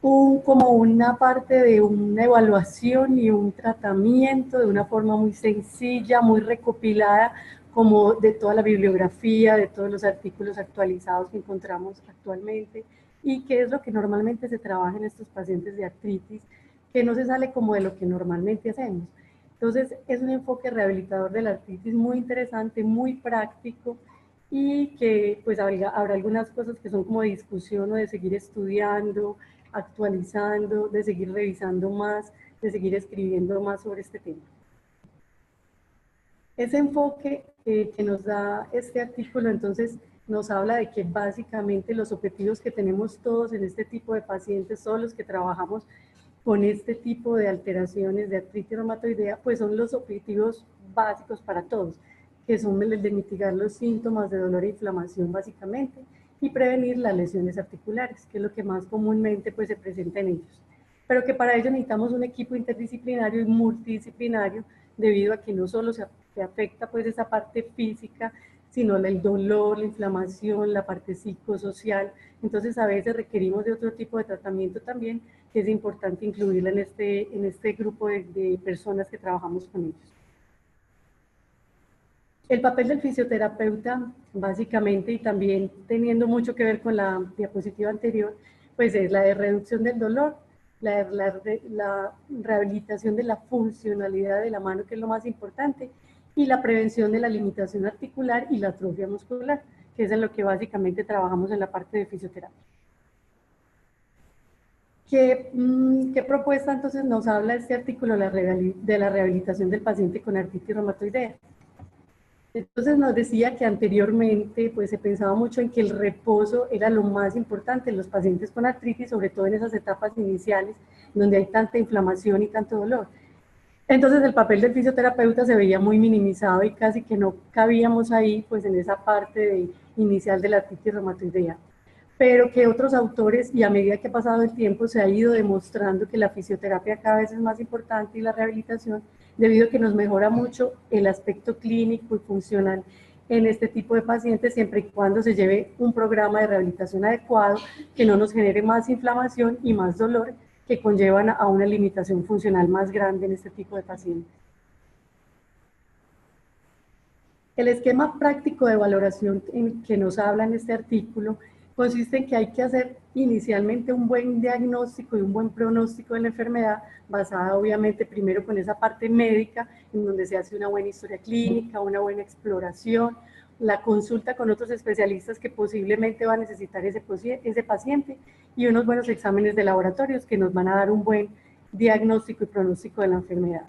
como una parte de una evaluación y un tratamiento de una forma muy sencilla, muy recopilada, como de toda la bibliografía, de todos los artículos actualizados que encontramos actualmente, y qué es lo que normalmente se trabaja en estos pacientes de artritis, que no se sale como de lo que normalmente hacemos. Entonces, es un enfoque rehabilitador de la artritis muy interesante, muy práctico, y que pues habrá algunas cosas que son como de discusión o de seguir estudiando, actualizando, de seguir revisando más, de seguir escribiendo más sobre este tema. Ese enfoque que nos da este artículo, entonces, nos habla de que básicamente los objetivos que tenemos todos en este tipo de pacientes, todos los que trabajamos con este tipo de alteraciones de artritis reumatoidea, pues son los objetivos básicos para todos, que son el de mitigar los síntomas de dolor e inflamación básicamente, y prevenir las lesiones articulares, que es lo que más comúnmente pues, se presenta en ellos. Pero que para ello necesitamos un equipo interdisciplinario y multidisciplinario, debido a que no solo se afecta pues, esa parte física, sino el dolor, la inflamación, la parte psicosocial. Entonces a veces requerimos de otro tipo de tratamiento también, que es importante incluirla en este grupo de personas que trabajamos con ellos. El papel del fisioterapeuta, básicamente, y también teniendo mucho que ver con la diapositiva anterior, pues es la de reducción del dolor, la rehabilitación de la funcionalidad de la mano, que es lo más importante, y la prevención de la limitación articular y la atrofia muscular, que es en lo que básicamente trabajamos en la parte de fisioterapia. ¿Qué propuesta entonces nos habla este artículo de la rehabilitación del paciente con artritis reumatoidea? Entonces nos decía que anteriormente pues se pensaba mucho en que el reposo era lo más importante en los pacientes con artritis, sobre todo en esas etapas iniciales donde hay tanta inflamación y tanto dolor. Entonces el papel del fisioterapeuta se veía muy minimizado y casi que no cabíamos ahí pues en esa parte inicial de la artritis reumatoidea. Pero que otros autores, y a medida que ha pasado el tiempo, se ha ido demostrando que la fisioterapia cada vez es más importante y la rehabilitación, debido a que nos mejora mucho el aspecto clínico y funcional en este tipo de pacientes, siempre y cuando se lleve un programa de rehabilitación adecuado, que no nos genere más inflamación y más dolor, que conllevan a una limitación funcional más grande en este tipo de pacientes. El esquema práctico de valoración que nos habla en este artículo consiste en que hay que hacer inicialmente un buen diagnóstico y un buen pronóstico de la enfermedad, basada obviamente primero con esa parte médica, en donde se hace una buena historia clínica, una buena exploración, la consulta con otros especialistas que posiblemente va a necesitar ese paciente y unos buenos exámenes de laboratorios que nos van a dar un buen diagnóstico y pronóstico de la enfermedad.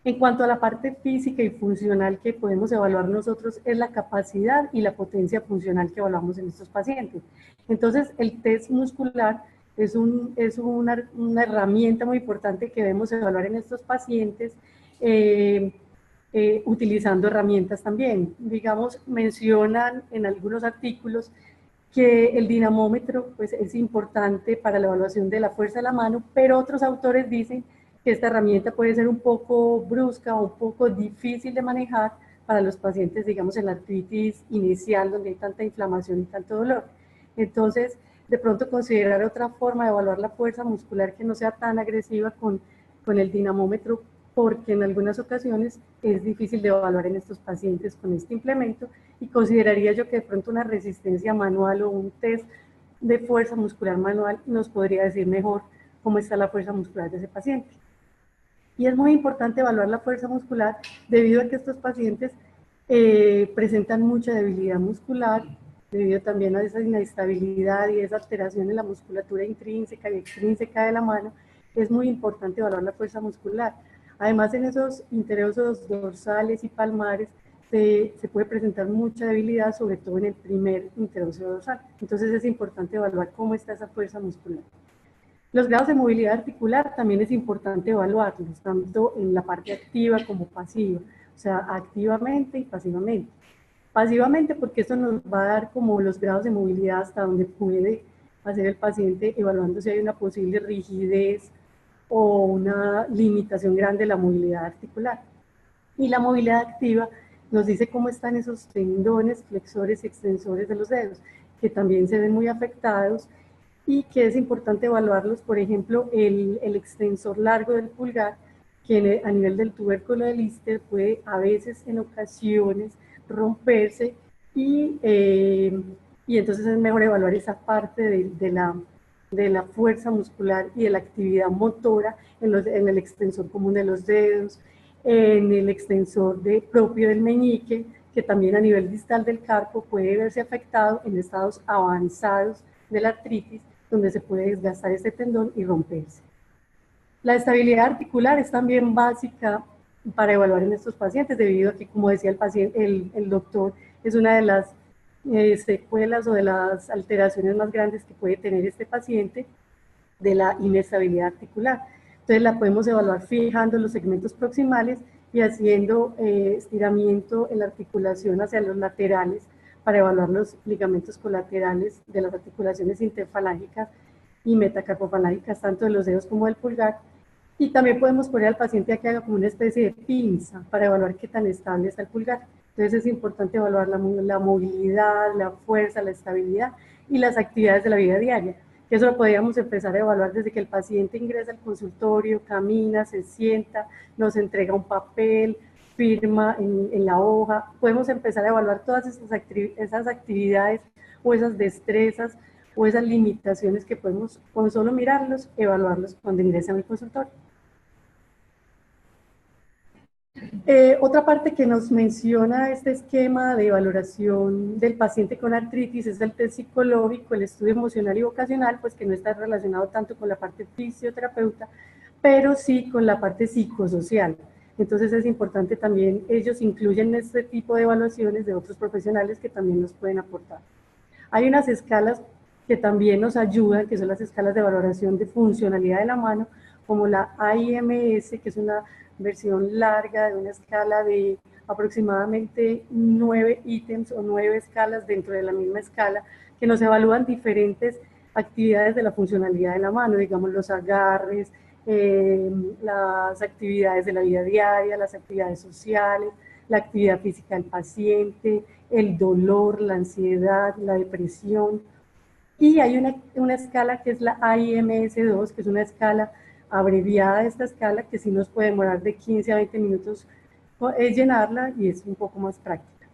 En cuanto a la parte física y funcional que podemos evaluar nosotros, es la capacidad y la potencia funcional que evaluamos en estos pacientes. Entonces, el test muscular es una herramienta muy importante que debemos evaluar en estos pacientes, utilizando herramientas también. Digamos, mencionan en algunos artículos que el dinamómetro pues, es importante para la evaluación de la fuerza de la mano, pero otros autores dicen que esta herramienta puede ser un poco brusca o un poco difícil de manejar para los pacientes, digamos, en la artritis inicial, donde hay tanta inflamación y tanto dolor. Entonces, de pronto considerar otra forma de evaluar la fuerza muscular que no sea tan agresiva con el dinamómetro, porque en algunas ocasiones es difícil de evaluar en estos pacientes con este implemento, y consideraría yo que de pronto una resistencia manual o un test de fuerza muscular manual nos podría decir mejor cómo está la fuerza muscular de ese paciente. Y es muy importante evaluar la fuerza muscular debido a que estos pacientes presentan mucha debilidad muscular, debido también a esa inestabilidad y esa alteración en la musculatura intrínseca y extrínseca de la mano. Es muy importante evaluar la fuerza muscular. Además, en esos interosos dorsales y palmares se puede presentar mucha debilidad, sobre todo en el primer interóseo dorsal. Entonces es importante evaluar cómo está esa fuerza muscular. Los grados de movilidad articular también es importante evaluarlos, tanto en la parte activa como pasiva, o sea, activamente y pasivamente. Pasivamente porque esto nos va a dar como los grados de movilidad hasta donde puede hacer el paciente, evaluando si hay una posible rigidez o una limitación grande de la movilidad articular. Y la movilidad activa nos dice cómo están esos tendones, flexores y extensores de los dedos, que también se ven muy afectados y que es importante evaluarlos. Por ejemplo, el extensor largo del pulgar, que a nivel del tubérculo de Lister puede a veces, en ocasiones, romperse y entonces es mejor evaluar esa parte de la fuerza muscular y de la actividad motora en el extensor común de los dedos, en el extensor propio del meñique, que también a nivel distal del carpo puede verse afectado en estados avanzados de la artritis, donde se puede desgastar este tendón y romperse. La estabilidad articular es también básica para evaluar en estos pacientes, debido a que, como decía el doctor, es una de las secuelas o de las alteraciones más grandes que puede tener este paciente de la inestabilidad articular. Entonces la podemos evaluar fijando los segmentos proximales y haciendo estiramiento en la articulación hacia los laterales para evaluar los ligamentos colaterales de las articulaciones interfalángicas y metacarpofalángicas, tanto de los dedos como del pulgar. Y también podemos poner al paciente a que haga como una especie de pinza para evaluar qué tan estable está el pulgar. Entonces es importante evaluar la movilidad, la fuerza, la estabilidad y las actividades de la vida diaria. Que eso lo podríamos empezar a evaluar desde que el paciente ingresa al consultorio, camina, se sienta, nos entrega un papel, firma en la hoja. Podemos empezar a evaluar todas esas actividades o esas destrezas o esas limitaciones que podemos, con solo mirarlos, evaluarlos cuando ingresan al consultorio. Otra parte que nos menciona este esquema de valoración del paciente con artritis es el test psicológico, el estudio emocional y vocacional, pues que no está relacionado tanto con la parte fisioterapeuta, pero sí con la parte psicosocial. Entonces es importante también, ellos incluyen este tipo de evaluaciones de otros profesionales que también nos pueden aportar. Hay unas escalas que también nos ayudan, que son las escalas de valoración de funcionalidad de la mano, como la AIMS, que es una versión larga de una escala de aproximadamente 9 ítems o 9 escalas dentro de la misma escala, que nos evalúan diferentes actividades de la funcionalidad de la mano, digamos los agarres, las actividades de la vida diaria, las actividades sociales, la actividad física del paciente, el dolor, la ansiedad, la depresión. Y hay una escala que es la AIMS-2, que es una escala abreviada de esta escala, que sí nos puede demorar de 15 a 20 minutos llenarla y es un poco más práctica.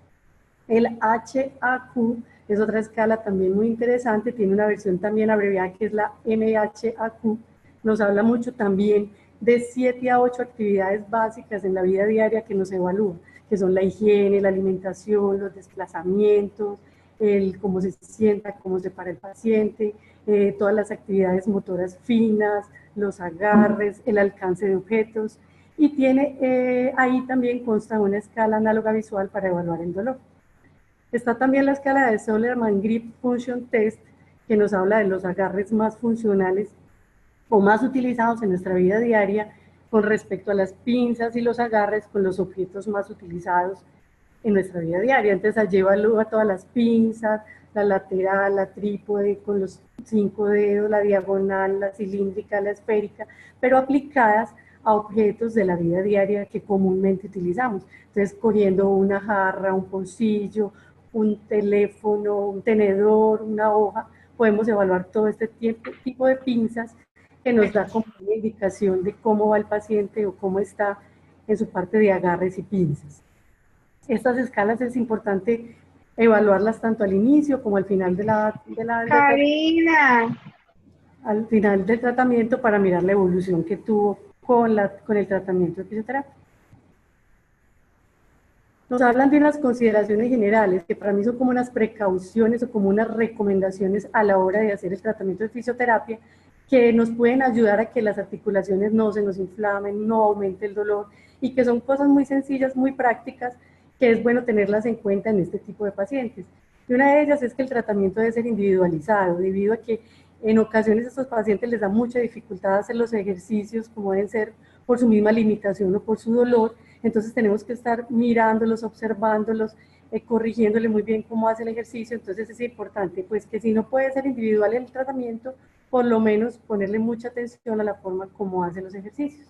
El HAQ es otra escala también muy interesante, tiene una versión también abreviada que es la MHAQ, nos habla mucho también de 7 a 8 actividades básicas en la vida diaria que nos evalúan, que son la higiene, la alimentación, los desplazamientos, el cómo se sienta, cómo se para el paciente, todas las actividades motoras finas, los agarres, el alcance de objetos, y tiene ahí también consta una escala análoga visual para evaluar el dolor. Está también la escala de Solerman Grip Function Test, que nos habla de los agarres más funcionales o más utilizados en nuestra vida diaria con respecto a las pinzas y los agarres con los objetos más utilizados en nuestra vida diaria. Entonces allí evalúa todas las pinzas, la lateral, la trípode, con los 5 dedos, la diagonal, la cilíndrica, la esférica, pero aplicadas a objetos de la vida diaria que comúnmente utilizamos. Entonces, corriendo una jarra, un pocillo, un teléfono, un tenedor, una hoja, podemos evaluar todo este tipo de pinzas que nos da como una indicación de cómo va el paciente o cómo está en su parte de agarres y pinzas. Estas escalas es importante evaluarlas tanto al inicio como al final de la Karina. al final del tratamiento para mirar la evolución que tuvo con el tratamiento de fisioterapia. Nos hablan de unas consideraciones generales que para mí son como unas precauciones o como unas recomendaciones a la hora de hacer el tratamiento de fisioterapia que nos pueden ayudar a que las articulaciones no se nos inflamen, no aumente el dolor y que son cosas muy sencillas, muy prácticas, que es bueno tenerlas en cuenta en este tipo de pacientes. Y una de ellas es que el tratamiento debe ser individualizado, debido a que en ocasiones a estos pacientes les da mucha dificultad hacer los ejercicios como deben ser por su misma limitación o por su dolor. Entonces tenemos que estar mirándolos, observándolos, corrigiéndole muy bien cómo hace el ejercicio. Entonces es importante pues que si no puede ser individual el tratamiento, por lo menos ponerle mucha atención a la forma como hace los ejercicios.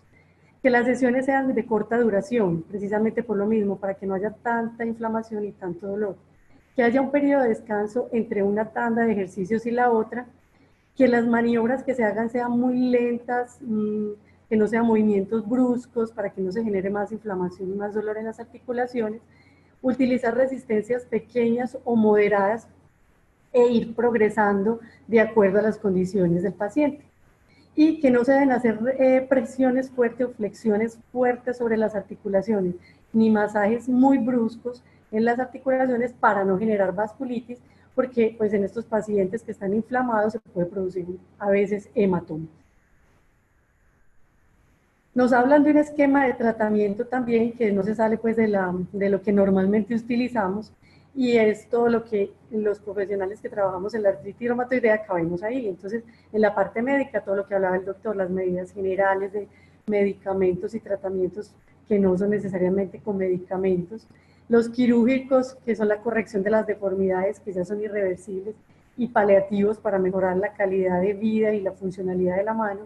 Que las sesiones sean de corta duración, precisamente por lo mismo, para que no haya tanta inflamación y tanto dolor. Que haya un periodo de descanso entre una tanda de ejercicios y la otra. Que las maniobras que se hagan sean muy lentas, que no sean movimientos bruscos para que no se genere más inflamación y más dolor en las articulaciones. Utilizar resistencias pequeñas o moderadas e ir progresando de acuerdo a las condiciones del paciente. Y que no se deben hacer presiones fuertes o flexiones fuertes sobre las articulaciones, ni masajes muy bruscos en las articulaciones para no generar vasculitis, porque pues en estos pacientes que están inflamados se puede producir a veces hematomas. Nos hablan de un esquema de tratamiento también que no se sale pues de lo que normalmente utilizamos, y es todo lo que los profesionales que trabajamos en la artritis reumatoidea cabemos ahí. Entonces, en la parte médica, todo lo que hablaba el doctor, las medidas generales de medicamentos y tratamientos que no son necesariamente con medicamentos, los quirúrgicos, que son la corrección de las deformidades que ya son irreversibles, y paliativos para mejorar la calidad de vida y la funcionalidad de la mano,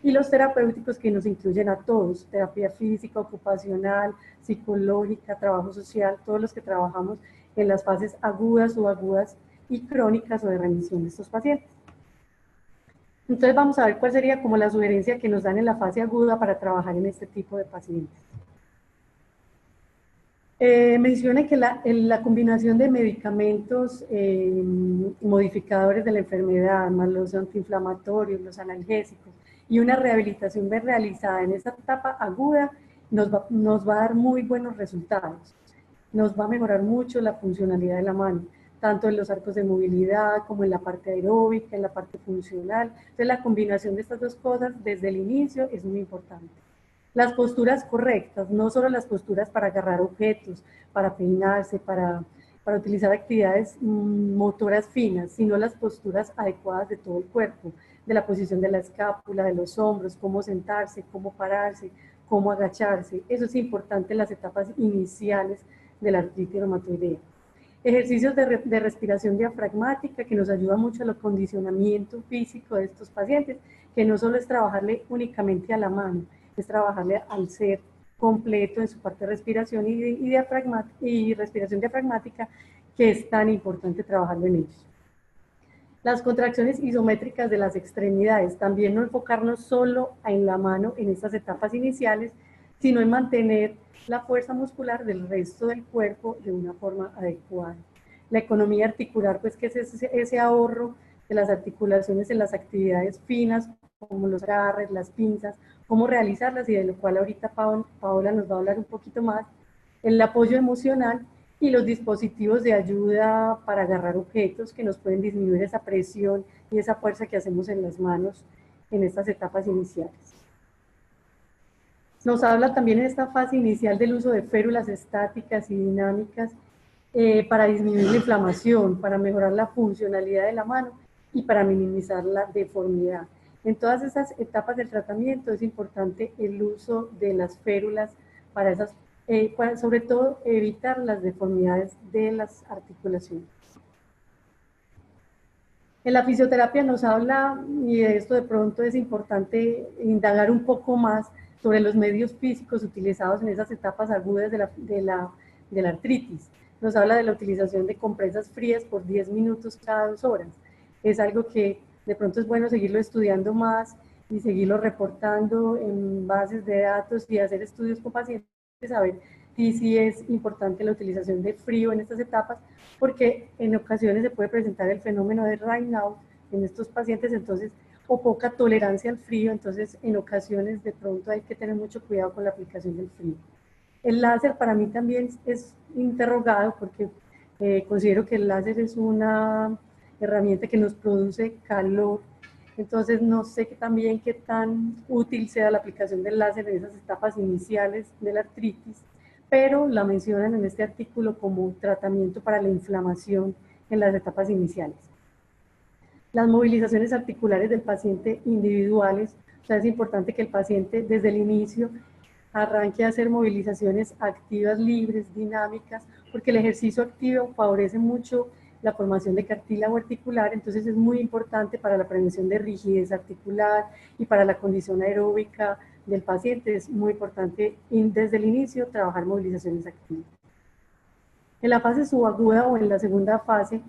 y los terapéuticos que nos incluyen a todos, terapia física, ocupacional, psicológica, trabajo social, todos los que trabajamos en las fases agudas, subagudas y crónicas o de remisión de estos pacientes. Entonces vamos a ver cuál sería como la sugerencia que nos dan en la fase aguda para trabajar en este tipo de pacientes. Menciona que la combinación de medicamentos modificadores de la enfermedad, más los antiinflamatorios, los analgésicos, y una rehabilitación bien realizada en esta etapa aguda, nos va a dar muy buenos resultados. Nos va a mejorar mucho la funcionalidad de la mano, tanto en los arcos de movilidad como en la parte aeróbica, en la parte funcional. Entonces la combinación de estas dos cosas desde el inicio es muy importante. Las posturas correctas, no solo las posturas para agarrar objetos, para peinarse, para utilizar actividades motoras finas, sino las posturas adecuadas de todo el cuerpo, de la posición de la escápula, de los hombros, cómo sentarse, cómo pararse, cómo agacharse. Eso es importante en las etapas iniciales de la artritis reumatoidea. Ejercicios de respiración diafragmática que nos ayuda mucho al acondicionamiento físico de estos pacientes, que no solo es trabajarle únicamente a la mano, es trabajarle al ser completo en su parte de respiración y respiración diafragmática, que es tan importante trabajarlo en ellos. Las contracciones isométricas de las extremidades, también no enfocarnos solo en la mano en estas etapas iniciales, sino en mantener la fuerza muscular del resto del cuerpo de una forma adecuada. La economía articular, pues que es ese ahorro de las articulaciones en las actividades finas, como los agarres, las pinzas, cómo realizarlas, y de lo cual ahorita Paola nos va a hablar un poquito más. El apoyo emocional y los dispositivos de ayuda para agarrar objetos que nos pueden disminuir esa presión y esa fuerza que hacemos en las manos en estas etapas iniciales. Nos habla también en esta fase inicial del uso de férulas estáticas y dinámicas para disminuir la inflamación, para mejorar la funcionalidad de la mano y para minimizar la deformidad. En todas esas etapas del tratamiento es importante el uso de las férulas para esas, sobre todo evitar las deformidades de las articulaciones. En la fisioterapia nos habla, y de esto de pronto es importante indagar un poco más sobre los medios físicos utilizados en esas etapas agudas de la artritis. Nos habla de la utilización de compresas frías por 10 minutos cada 2 horas. Es algo que de pronto es bueno seguirlo estudiando más y seguirlo reportando en bases de datos y hacer estudios con pacientes, a ver si es importante la utilización de frío en estas etapas, porque en ocasiones se puede presentar el fenómeno de Raynaud en estos pacientes. Entonces o poca tolerancia al frío, entonces en ocasiones de pronto hay que tener mucho cuidado con la aplicación del frío. El láser para mí también es interrogado porque considero que el láser es una herramienta que nos produce calor, entonces no sé también qué tan útil sea la aplicación del láser en esas etapas iniciales de la artritis, pero la mencionan en este artículo como tratamiento para la inflamación en las etapas iniciales. Las movilizaciones articulares del paciente individuales, o sea, es importante que el paciente desde el inicio arranque a hacer movilizaciones activas, libres, dinámicas, porque el ejercicio activo favorece mucho la formación de cartílago articular, entonces es muy importante para la prevención de rigidez articular y para la condición aeróbica del paciente, es muy importante desde el inicio trabajar movilizaciones activas. En la fase subaguda o en la segunda fase,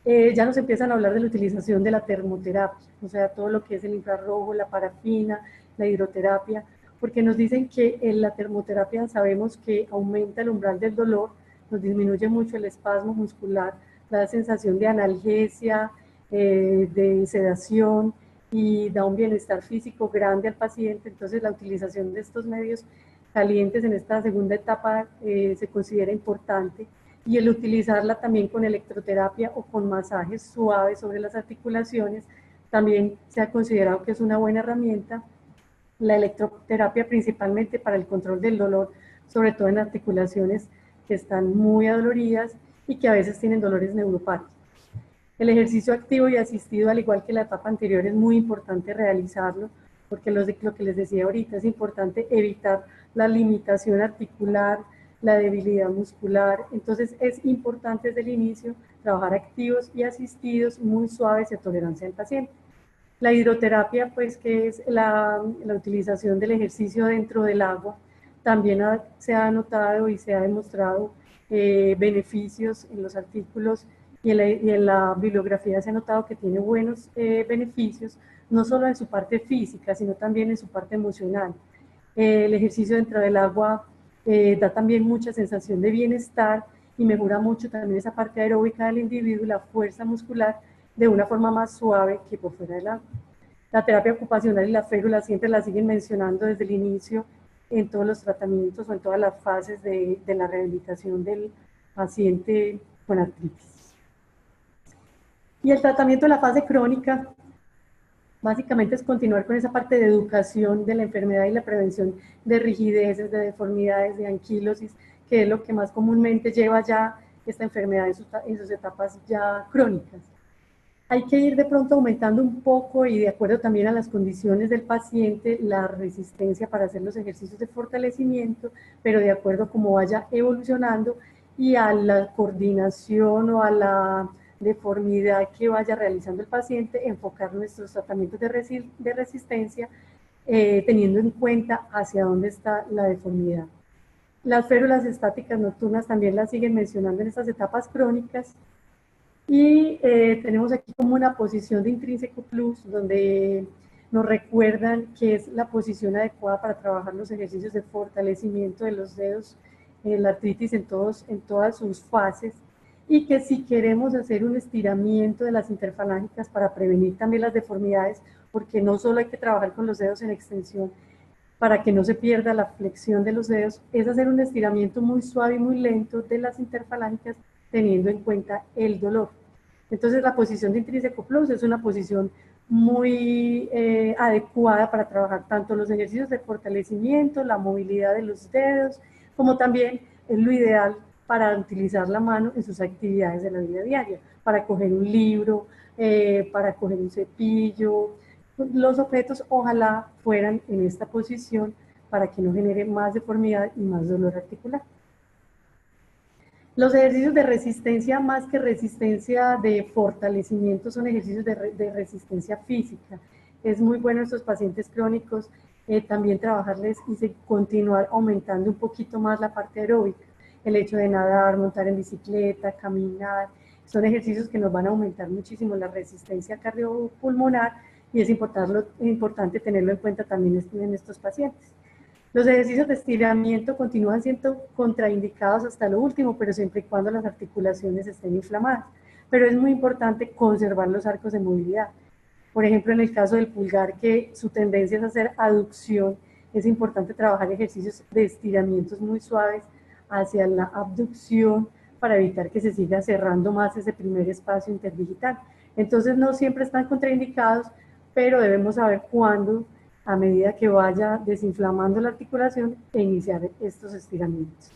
ya nos empiezan a hablar de la utilización de la termoterapia, o sea, todo lo que es el infrarrojo, la parafina, la hidroterapia, porque nos dicen que en la termoterapia sabemos que aumenta el umbral del dolor, nos disminuye mucho el espasmo muscular, da sensación de analgesia, de sedación y da un bienestar físico grande al paciente, entonces la utilización de estos medios calientes en esta segunda etapa se considera importante, y el utilizarla también con electroterapia o con masajes suaves sobre las articulaciones también se ha considerado que es una buena herramienta. La electroterapia principalmente para el control del dolor, sobre todo en articulaciones que están muy adoloridas y que a veces tienen dolores neuropáticos. El ejercicio activo y asistido, al igual que la etapa anterior, es muy importante realizarlo, porque lo que les decía ahorita, es importante evitar la limitación articular, la debilidad muscular, entonces es importante desde el inicio trabajar activos y asistidos muy suaves y a tolerancia del paciente. La hidroterapia, pues, que es la utilización del ejercicio dentro del agua, también se ha notado y se ha demostrado beneficios en los artículos y en la bibliografía se ha notado que tiene buenos beneficios, no solo en su parte física, sino también en su parte emocional. El ejercicio dentro del agua da también mucha sensación de bienestar y mejora mucho también esa parte aeróbica del individuo, la fuerza muscular, de una forma más suave que por fuera del agua. La terapia ocupacional y la férula siempre la siguen mencionando desde el inicio en todos los tratamientos o en todas las fases de la rehabilitación del paciente con artritis. Y el tratamiento de la fase crónica básicamente es continuar con esa parte de educación de la enfermedad y la prevención de rigideces, de deformidades, de anquilosis, que es lo que más comúnmente lleva ya esta enfermedad en sus etapas ya crónicas. Hay que ir de pronto aumentando un poco y de acuerdo también a las condiciones del paciente, la resistencia para hacer los ejercicios de fortalecimiento, pero de acuerdo a cómo vaya evolucionando y a la coordinación o a la deformidad que vaya realizando el paciente, enfocar nuestros tratamientos de resistencia teniendo en cuenta hacia dónde está la deformidad. Las férulas estáticas nocturnas también las siguen mencionando en estas etapas crónicas. Y tenemos aquí como una posición de intrínseco plus, donde nos recuerdan que es la posición adecuada para trabajar los ejercicios de fortalecimiento de los dedos, la artritis en todas sus fases, y que si queremos hacer un estiramiento de las interfalángicas para prevenir también las deformidades, porque no solo hay que trabajar con los dedos en extensión para que no se pierda la flexión de los dedos, es hacer un estiramiento muy suave y muy lento de las interfalángicas teniendo en cuenta el dolor. Entonces la posición de intrínseco plus es una posición muy adecuada para trabajar tanto los ejercicios de fortalecimiento, la movilidad de los dedos, como también es lo ideal para utilizar la mano en sus actividades de la vida diaria, para coger un libro, para coger un cepillo. Los objetos ojalá fueran en esta posición para que no genere más deformidad y más dolor articular. Los ejercicios de resistencia, más que resistencia de fortalecimiento, son ejercicios de resistencia física. Es muy bueno en estos pacientes crónicos también trabajarles y continuar aumentando un poquito más la parte aeróbica. El hecho de nadar, montar en bicicleta, caminar, son ejercicios que nos van a aumentar muchísimo la resistencia cardiopulmonar y es importante tenerlo en cuenta también en estos pacientes. Los ejercicios de estiramiento continúan siendo contraindicados hasta lo último, pero siempre y cuando las articulaciones estén inflamadas. Pero es muy importante conservar los arcos de movilidad. Por ejemplo, en el caso del pulgar, que su tendencia es hacer aducción, es importante trabajar ejercicios de estiramientos muy suaves hacia la abducción para evitar que se siga cerrando más ese primer espacio interdigital. Entonces no siempre están contraindicados, pero debemos saber cuándo, a medida que vaya desinflamando la articulación, e iniciar estos estiramientos.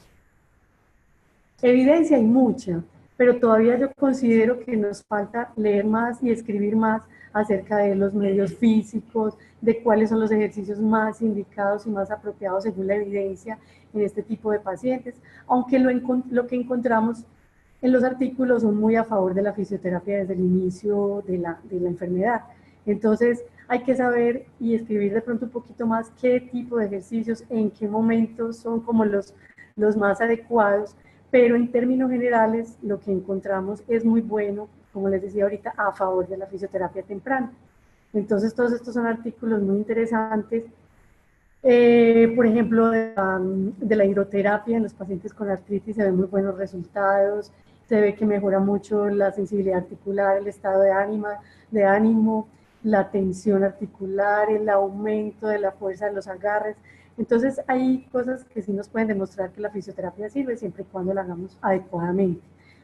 Evidencia hay mucha, pero todavía yo considero que nos falta leer más y escribir más acerca de los medios físicos, de cuáles son los ejercicios más indicados y más apropiados según la evidencia en este tipo de pacientes, aunque lo que encontramos en los artículos son muy a favor de la fisioterapia desde el inicio de la enfermedad. Entonces hay que saber y escribir de pronto un poquito más qué tipo de ejercicios, en qué momentos son como los más adecuados, pero en términos generales lo que encontramos es muy bueno, como les decía ahorita, a favor de la fisioterapia temprana. Entonces todos estos son artículos muy interesantes. Por ejemplo, de la hidroterapia en los pacientes con artritis se ven muy buenos resultados, se ve que mejora mucho la sensibilidad articular, el estado de ánimo, la tensión articular, el aumento de la fuerza de los agarres. Entonces hay cosas que sí nos pueden demostrar que la fisioterapia sirve siempre y cuando la hagamos adecuadamente.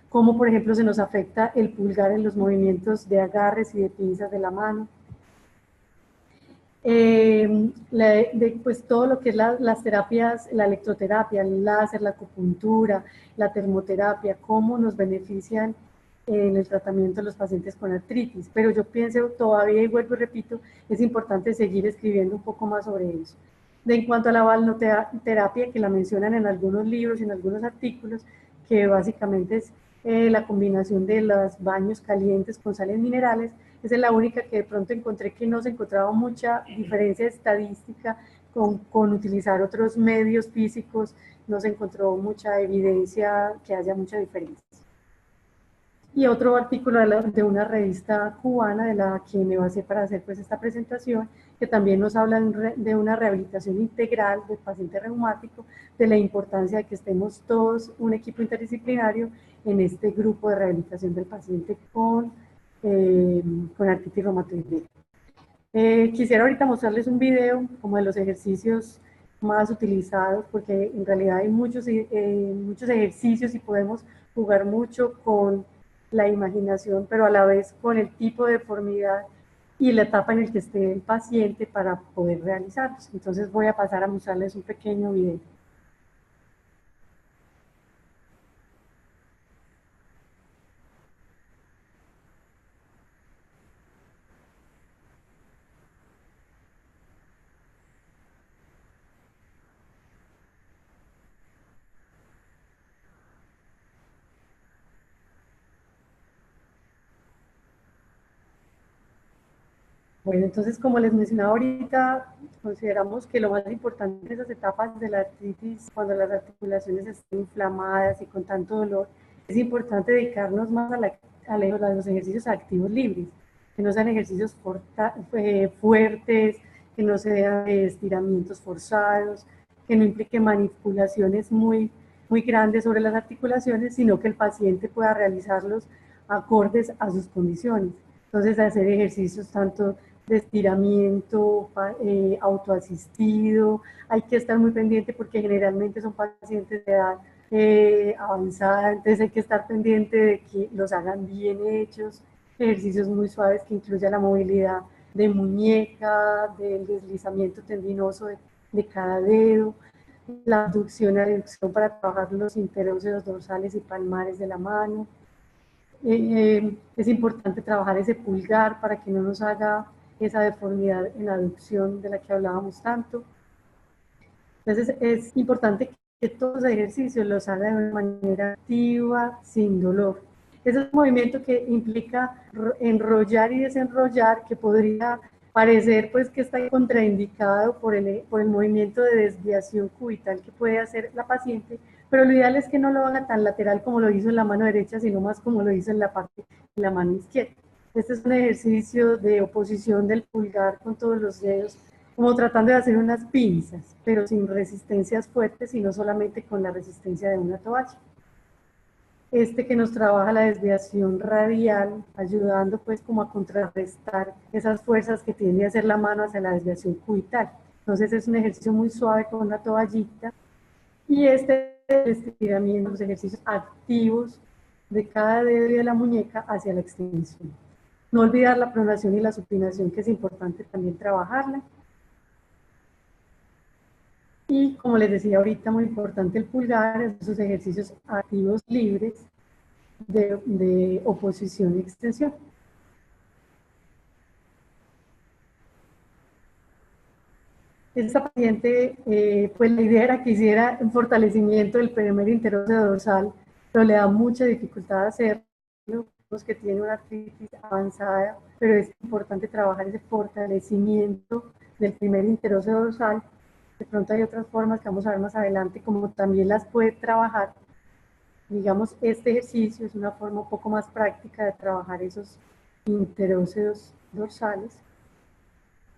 Como por ejemplo se nos afecta el pulgar en los movimientos de agarres y de pinzas de la mano. Pues todo lo que es las terapias, la electroterapia, el láser, la acupuntura, la termoterapia, cómo nos benefician en el tratamiento de los pacientes con artritis. Pero yo pienso todavía, y vuelvo y repito, es importante seguir escribiendo un poco más sobre eso. En cuanto a la balneoterapia, que la mencionan en algunos libros y en algunos artículos, que básicamente es la combinación de los baños calientes con sales minerales, esa es la única que de pronto encontré que no se encontraba mucha diferencia estadística con utilizar otros medios físicos, no se encontró mucha evidencia que haya mucha diferencia. Y otro artículo de una revista cubana de la que me basé para hacer pues esta presentación, que también nos habla de una rehabilitación integral del paciente reumático, de la importancia de que estemos todos, un equipo interdisciplinario, en este grupo de rehabilitación del paciente con artritis reumatoidea. Quisiera ahorita mostrarles un video como de los ejercicios más utilizados, porque en realidad hay muchos ejercicios y podemos jugar mucho con la imaginación, pero a la vez con el tipo de deformidad y la etapa en la que esté el paciente para poder realizarlos. Entonces voy a pasar a mostrarles un pequeño video. Bueno, entonces, como les mencionaba ahorita, consideramos que lo más importante en esas etapas de la artritis, cuando las articulaciones están inflamadas y con tanto dolor, es importante dedicarnos más a los ejercicios activos libres, que no sean ejercicios fuertes, que no sean estiramientos forzados, que no implique manipulaciones muy grandes sobre las articulaciones, sino que el paciente pueda realizarlos acordes a sus condiciones. Entonces, hacer ejercicios tanto de estiramiento, autoasistido, hay que estar muy pendiente porque generalmente son pacientes de edad avanzada, entonces hay que estar pendiente de que los hagan bien hechos, ejercicios muy suaves que incluyan la movilidad de muñeca, del deslizamiento tendinoso de cada dedo, la abducción y aducción para trabajar los interóseos dorsales y palmares de la mano. Es importante trabajar ese pulgar para que no nos haga esa deformidad en la aducción de la que hablábamos tanto. Entonces es importante que todos los ejercicios los haga de una manera activa, sin dolor. Ese es un movimiento que implica enrollar y desenrollar, que podría parecer pues que está contraindicado por el movimiento de desviación cubital que puede hacer la paciente, pero lo ideal es que no lo haga tan lateral como lo hizo en la mano derecha, sino más como lo hizo en la parte de la mano izquierda. Este es un ejercicio de oposición del pulgar con todos los dedos, como tratando de hacer unas pinzas, pero sin resistencias fuertes, sino solamente con la resistencia de una toalla. que nos trabaja la desviación radial, ayudando pues como a contrarrestar esas fuerzas que tiende a hacer la mano hacia la desviación cubital. Entonces es un ejercicio muy suave con una toallita, y estiramiento, los ejercicios activos de cada dedo de la muñeca hacia la extensión. No olvidar la pronación y la supinación, que es importante también trabajarla. Y como les decía ahorita, muy importante el pulgar, esos ejercicios activos libres de oposición y extensión. Esta paciente, pues la idea era que hiciera un fortalecimiento del primer interóseo dorsal, pero le da mucha dificultad hacerlo, que tiene una artritis avanzada, pero es importante trabajar ese fortalecimiento del primer interóseo dorsal. De pronto hay otras formas que vamos a ver más adelante, como también las puede trabajar. Digamos, este ejercicio es una forma un poco más práctica de trabajar esos interóseos dorsales.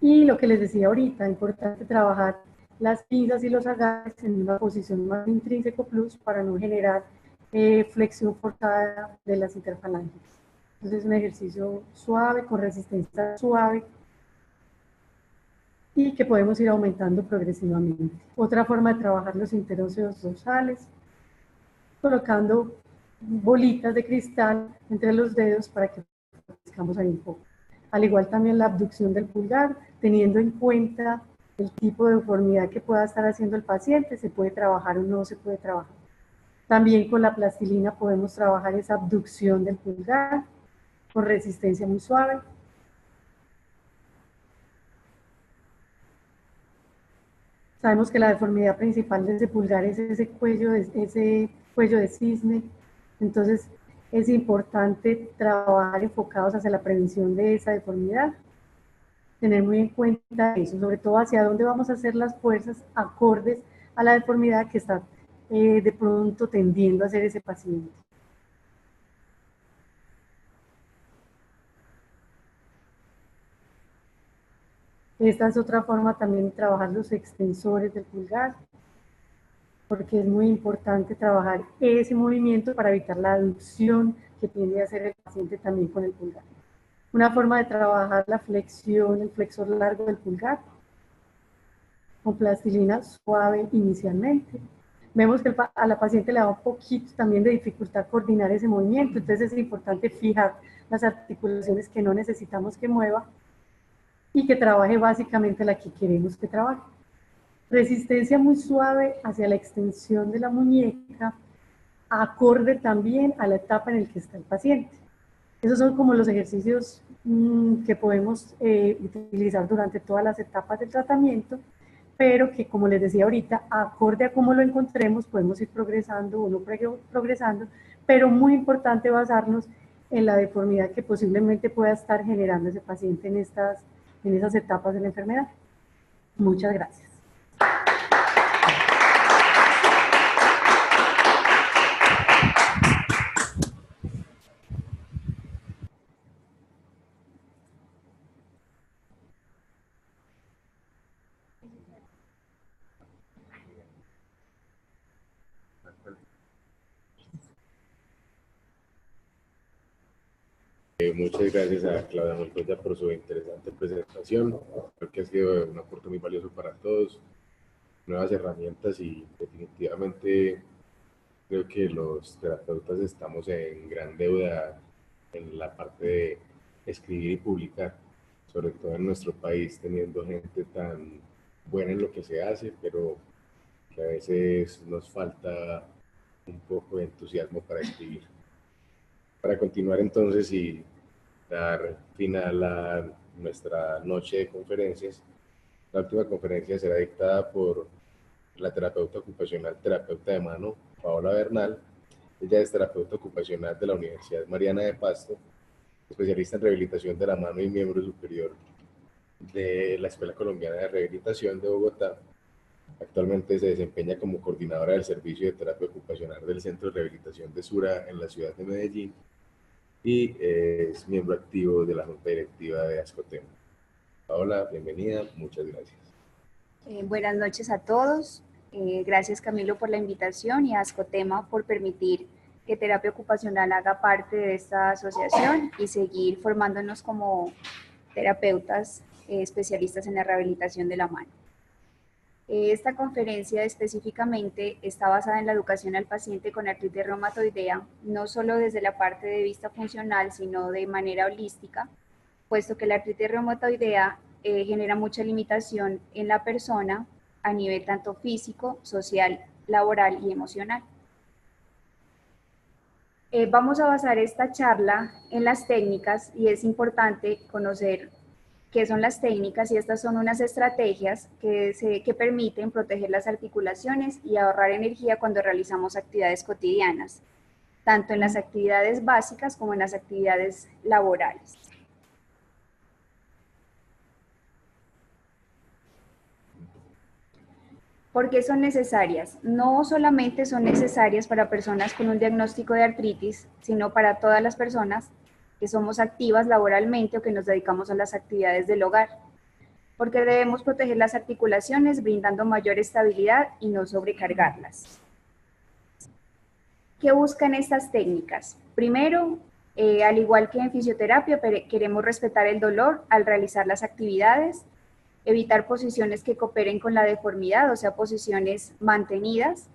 Y lo que les decía ahorita, importante trabajar las pinzas y los agarres en una posición más intrínseco plus para no generar flexión forzada de las interfalanges. Entonces es un ejercicio suave, con resistencia suave, y que podemos ir aumentando progresivamente. Otra forma de trabajar los interóseos dorsales, colocando bolitas de cristal entre los dedos para que fortalezcamos ahí un poco. Al igual también la abducción del pulgar, teniendo en cuenta el tipo de deformidad que pueda estar haciendo el paciente, se puede trabajar o no se puede trabajar. También con la plastilina podemos trabajar esa abducción del pulgar con resistencia muy suave. Sabemos que la deformidad principal de ese pulgar es ese cuello de cisne, entonces es importante trabajar enfocados hacia la prevención de esa deformidad, tener muy en cuenta eso, sobre todo hacia dónde vamos a hacer las fuerzas acordes a la deformidad que está de pronto tendiendo a hacer ese paciente. Esta es otra forma también de trabajar los extensores del pulgar, porque es muy importante trabajar ese movimiento para evitar la aducción que tiende a hacer el paciente también con el pulgar. Una forma de trabajar la flexión, el flexor largo del pulgar, con plastilina suave inicialmente. Vemos que a la paciente le da un poquito también de dificultad coordinar ese movimiento, entonces es importante fijar las articulaciones que no necesitamos que mueva y que trabaje básicamente la que queremos que trabaje. Resistencia muy suave hacia la extensión de la muñeca, acorde también a la etapa en la que está el paciente. Esos son como los ejercicios que podemos utilizar durante todas las etapas del tratamiento, pero que, como les decía ahorita, acorde a cómo lo encontremos, podemos ir progresando o no progresando, pero muy importante basarnos en la deformidad que posiblemente pueda estar generando ese paciente en esas etapas de la enfermedad. Muchas gracias. Muchas gracias a Claudia Montoya por su interesante presentación. Creo que ha sido un aporte muy valioso para todos, nuevas herramientas, y definitivamente creo que los terapeutas estamos en gran deuda en la parte de escribir y publicar, sobre todo en nuestro país, teniendo gente tan buena en lo que se hace, pero que a veces nos falta un poco de entusiasmo para escribir. Para continuar entonces y dar final a nuestra noche de conferencias, la última conferencia será dictada por la terapeuta ocupacional, terapeuta de mano, Paola Bernal. Ella es terapeuta ocupacional de la Universidad Mariana de Pasto, especialista en rehabilitación de la mano y miembro superior de la Escuela Colombiana de Rehabilitación de Bogotá. Actualmente se desempeña como coordinadora del servicio de terapia ocupacional del Centro de Rehabilitación de Sura en la ciudad de Medellín, y es miembro activo de la junta directiva de Ascotema. Paola, bienvenida, muchas gracias. Buenas noches a todos. Gracias, Camilo, por la invitación, y a Ascotema por permitir que terapia ocupacional haga parte de esta asociación y seguir formándonos como terapeutas especialistas en la rehabilitación de la mano. Esta conferencia específicamente está basada en la educación al paciente con artritis reumatoidea, no solo desde la parte de vista funcional, sino de manera holística, puesto que la artritis reumatoidea genera mucha limitación en la persona a nivel tanto físico, social, laboral y emocional. Vamos a basar esta charla en las técnicas y es importante conocer qué son las técnicas y estas son unas estrategias que permiten proteger las articulaciones y ahorrar energía cuando realizamos actividades cotidianas, tanto en las actividades básicas como en las actividades laborales. ¿Por qué son necesarias? No solamente son necesarias para personas con un diagnóstico de artritis, sino para todas las personas que somos activas laboralmente o que nos dedicamos a las actividades del hogar, porque debemos proteger las articulaciones brindando mayor estabilidad y no sobrecargarlas. ¿Qué buscan estas técnicas? Primero, al igual que en fisioterapia, queremos respetar el dolor al realizar las actividades, evitar posiciones que cooperen con la deformidad, o sea, posiciones mantenidas,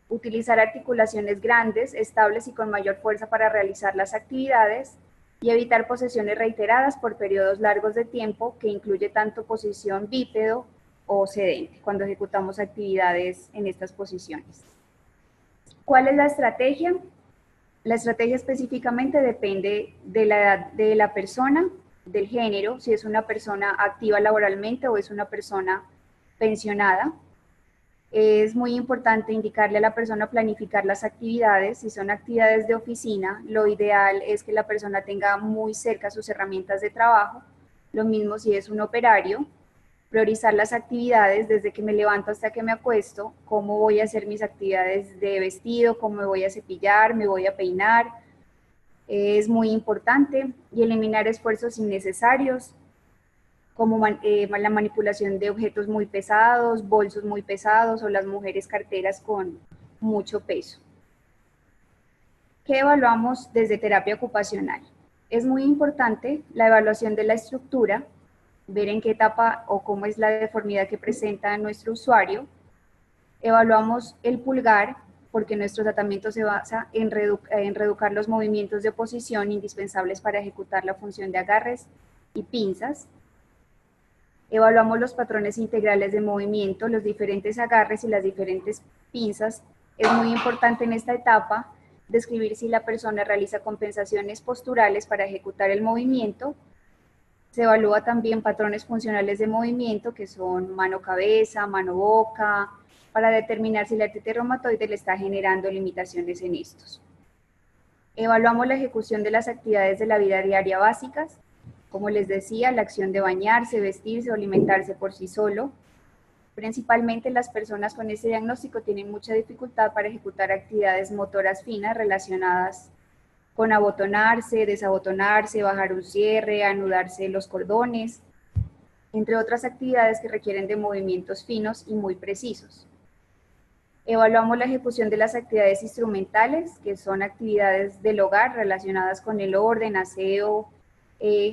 utilizar articulaciones grandes, estables y con mayor fuerza para realizar las actividades, y evitar posiciones reiteradas por periodos largos de tiempo, que incluye tanto posición bípedo o sedente, cuando ejecutamos actividades en estas posiciones. ¿Cuál es la estrategia? La estrategia específicamente depende de la edad de la persona, del género, si es una persona activa laboralmente o es una persona pensionada. Es muy importante indicarle a la persona planificar las actividades. Si son actividades de oficina, lo ideal es que la persona tenga muy cerca sus herramientas de trabajo. Lo mismo si es un operario. Priorizar las actividades desde que me levanto hasta que me acuesto, cómo voy a hacer mis actividades de vestido, cómo me voy a cepillar, me voy a peinar. Es muy importante. Y eliminar esfuerzos innecesarios, como la manipulación de objetos muy pesados, bolsos muy pesados o las mujeres carteras con mucho peso. ¿Qué evaluamos desde terapia ocupacional? Es muy importante la evaluación de la estructura, ver en qué etapa o cómo es la deformidad que presenta nuestro usuario. Evaluamos el pulgar, porque nuestro tratamiento se basa en reeducar los movimientos de posición indispensables para ejecutar la función de agarres y pinzas. Evaluamos los patrones integrales de movimiento, los diferentes agarres y las diferentes pinzas. Es muy importante en esta etapa describir si la persona realiza compensaciones posturales para ejecutar el movimiento. Se evalúa también patrones funcionales de movimiento, que son mano-cabeza, mano-boca, para determinar si la artritis reumatoide le está generando limitaciones en estos. Evaluamos la ejecución de las actividades de la vida diaria básicas, como les decía, la acción de bañarse, vestirse o alimentarse por sí solo. Principalmente las personas con este diagnóstico tienen mucha dificultad para ejecutar actividades motoras finas relacionadas con abotonarse, desabotonarse, bajar un cierre, anudarse los cordones, entre otras actividades que requieren de movimientos finos y muy precisos. Evaluamos la ejecución de las actividades instrumentales, que son actividades del hogar relacionadas con el orden, aseo,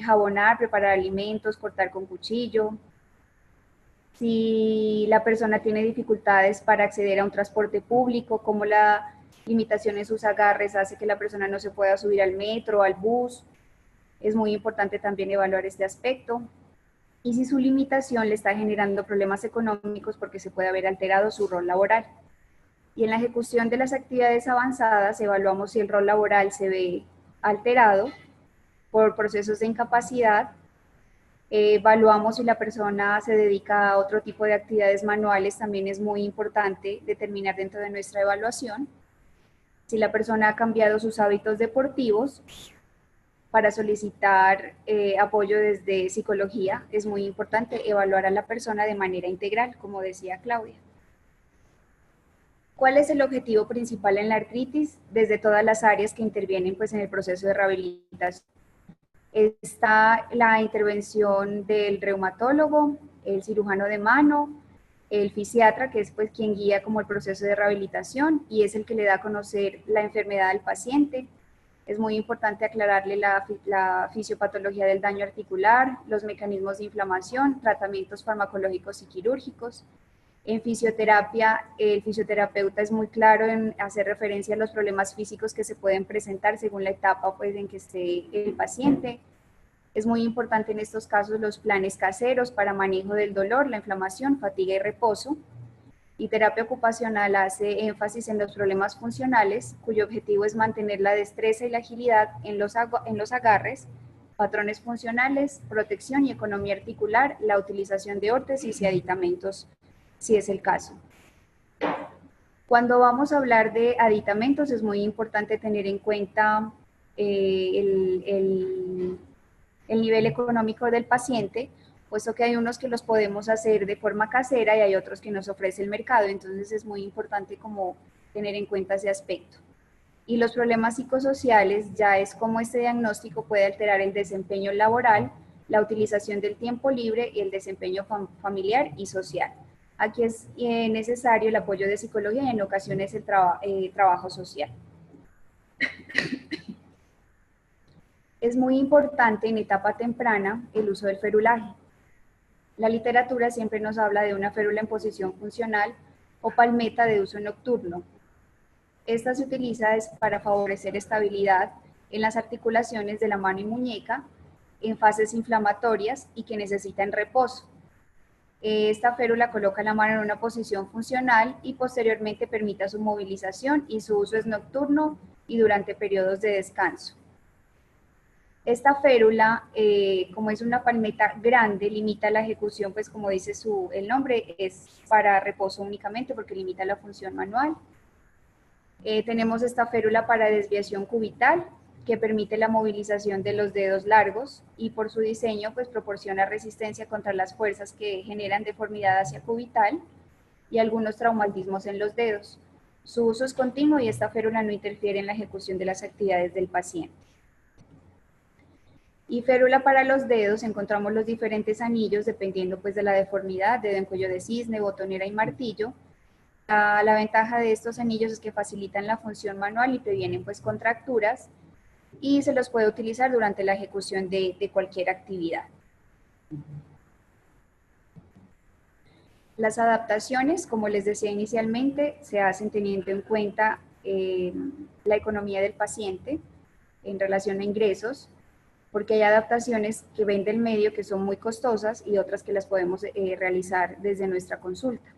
jabonar, preparar alimentos, cortar con cuchillo. Si la persona tiene dificultades para acceder a un transporte público, como la limitación en sus agarres hace que la persona no se pueda subir al metro, al bus, es muy importante también evaluar este aspecto. Y si su limitación le está generando problemas económicos, porque se puede haber alterado su rol laboral. Y en la ejecución de las actividades avanzadas evaluamos si el rol laboral se ve alterado por procesos de incapacidad. Evaluamos si la persona se dedica a otro tipo de actividades manuales, también es muy importante determinar dentro de nuestra evaluación. Si la persona ha cambiado sus hábitos deportivos, para solicitar apoyo desde psicología, es muy importante evaluar a la persona de manera integral, como decía Claudia. ¿Cuál es el objetivo principal en la artritis? Desde todas las áreas que intervienen pues, en el proceso de rehabilitación. Está la intervención del reumatólogo, el cirujano de mano, el fisiatra, que es pues quien guía como el proceso de rehabilitación y es el que le da a conocer la enfermedad al paciente. Es muy importante aclararle la fisiopatología del daño articular, los mecanismos de inflamación, tratamientos farmacológicos y quirúrgicos. En fisioterapia, el fisioterapeuta es muy claro en hacer referencia a los problemas físicos que se pueden presentar según la etapa pues, en que esté el paciente. Es muy importante en estos casos los planes caseros para manejo del dolor, la inflamación, fatiga y reposo. Y terapia ocupacional hace énfasis en los problemas funcionales, cuyo objetivo es mantener la destreza y la agilidad en los agarres, patrones funcionales, protección y economía articular, la utilización de órtesis y aditamentos, si es el caso. Cuando vamos a hablar de aditamentos, es muy importante tener en cuenta el nivel económico del paciente, puesto que hay unos que los podemos hacer de forma casera y hay otros que nos ofrece el mercado, entonces es muy importante como tener en cuenta ese aspecto. Y los problemas psicosociales ya es cómo este diagnóstico puede alterar el desempeño laboral, la utilización del tiempo libre y el desempeño familiar y social. Aquí es necesario el apoyo de psicología y en ocasiones el trabajo social. Es muy importante en etapa temprana el uso del ferulaje. La literatura siempre nos habla de una férula en posición funcional o palmeta de uso nocturno. Esta se utiliza para favorecer estabilidad en las articulaciones de la mano y muñeca en fases inflamatorias y que necesitan reposo. Esta férula coloca la mano en una posición funcional y posteriormente permite su movilización y su uso es nocturno y durante periodos de descanso. Esta férula, como es una palmeta grande, limita la ejecución, pues como dice el nombre, es para reposo únicamente porque limita la función manual. Tenemos esta férula para desviación cubital, que permite la movilización de los dedos largos y por su diseño, pues proporciona resistencia contra las fuerzas que generan deformidad hacia cubital y algunos traumatismos en los dedos. Su uso es continuo y esta férula no interfiere en la ejecución de las actividades del paciente. Y férula para los dedos, encontramos los diferentes anillos dependiendo pues de la deformidad, dedo en cuello de cisne, botonera y martillo. La ventaja de estos anillos es que facilitan la función manual y previenen pues contracturas y se los puede utilizar durante la ejecución de cualquier actividad. Las adaptaciones, como les decía inicialmente, se hacen teniendo en cuenta la economía del paciente en relación a ingresos, porque hay adaptaciones que ven del medio que son muy costosas y otras que las podemos realizar desde nuestra consulta.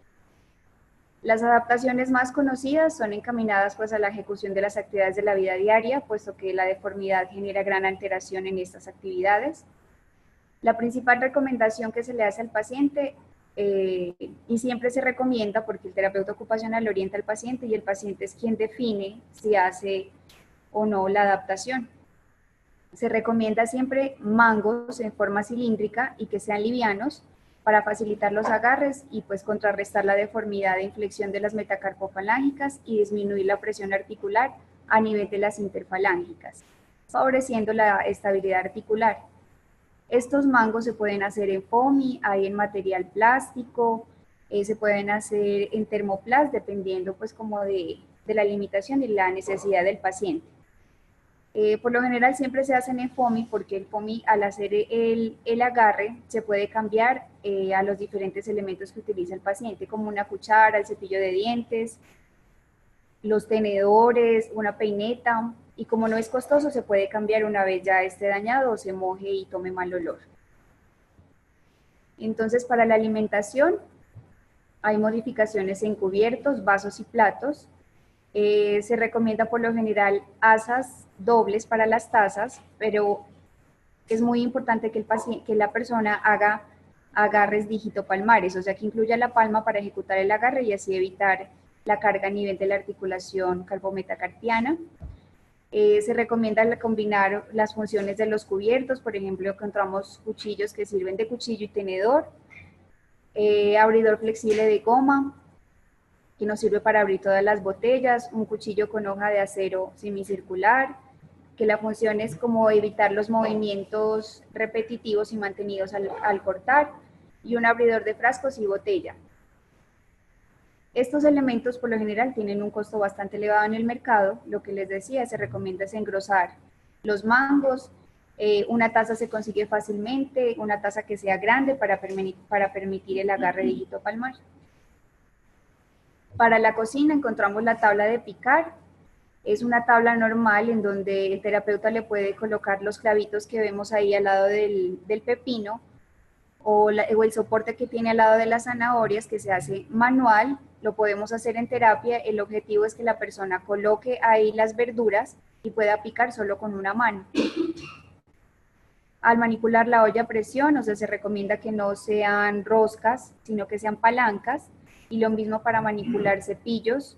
Las adaptaciones más conocidas son encaminadas pues a la ejecución de las actividades de la vida diaria, puesto que la deformidad genera gran alteración en estas actividades. La principal recomendación que se le hace al paciente, y siempre se recomienda porque el terapeuta ocupacional orienta al paciente y el paciente es quien define si hace o no la adaptación. Se recomienda siempre mangos en forma cilíndrica y que sean livianos para facilitar los agarres y pues contrarrestar la deformidad de inflexión de las metacarpofalángicas y disminuir la presión articular a nivel de las interfalángicas, favoreciendo la estabilidad articular. Estos mangos se pueden hacer en foamy, hay en material plástico, se pueden hacer en termoplast, dependiendo pues como de la limitación y la necesidad del paciente. Por lo general siempre se hacen en foamy porque el foamy al hacer el agarre se puede cambiar a los diferentes elementos que utiliza el paciente, como una cuchara, el cepillo de dientes, los tenedores, una peineta, y como no es costoso se puede cambiar una vez ya esté dañado o se moje y tome mal olor. Entonces para la alimentación hay modificaciones en cubiertos, vasos y platos. Se recomienda por lo general asas dobles para las tazas, pero es muy importante que la persona haga agarres digitopalmares, o sea que incluya la palma para ejecutar el agarre y así evitar la carga a nivel de la articulación carpometacarpiana. Se recomienda combinar las funciones de los cubiertos, por ejemplo encontramos cuchillos que sirven de cuchillo y tenedor, abridor flexible de goma, que nos sirve para abrir todas las botellas, un cuchillo con hoja de acero semicircular, que la función es como evitar los movimientos repetitivos y mantenidos al cortar, y un abridor de frascos y botella. Estos elementos por lo general tienen un costo bastante elevado en el mercado. Lo que les decía, se recomienda es engrosar los mangos. Una taza se consigue fácilmente, una taza que sea grande para permitir el agarre de hijito palmar. Para la cocina encontramos la tabla de picar. Es una tabla normal en donde el terapeuta le puede colocar los clavitos que vemos ahí al lado del pepino o el soporte que tiene al lado de las zanahorias, que se hace manual. Lo podemos hacer en terapia. El objetivo es que la persona coloque ahí las verduras y pueda picar solo con una mano. Al manipular la olla a presión, o sea, se recomienda que no sean roscas, sino que sean palancas, y lo mismo para manipular cepillos,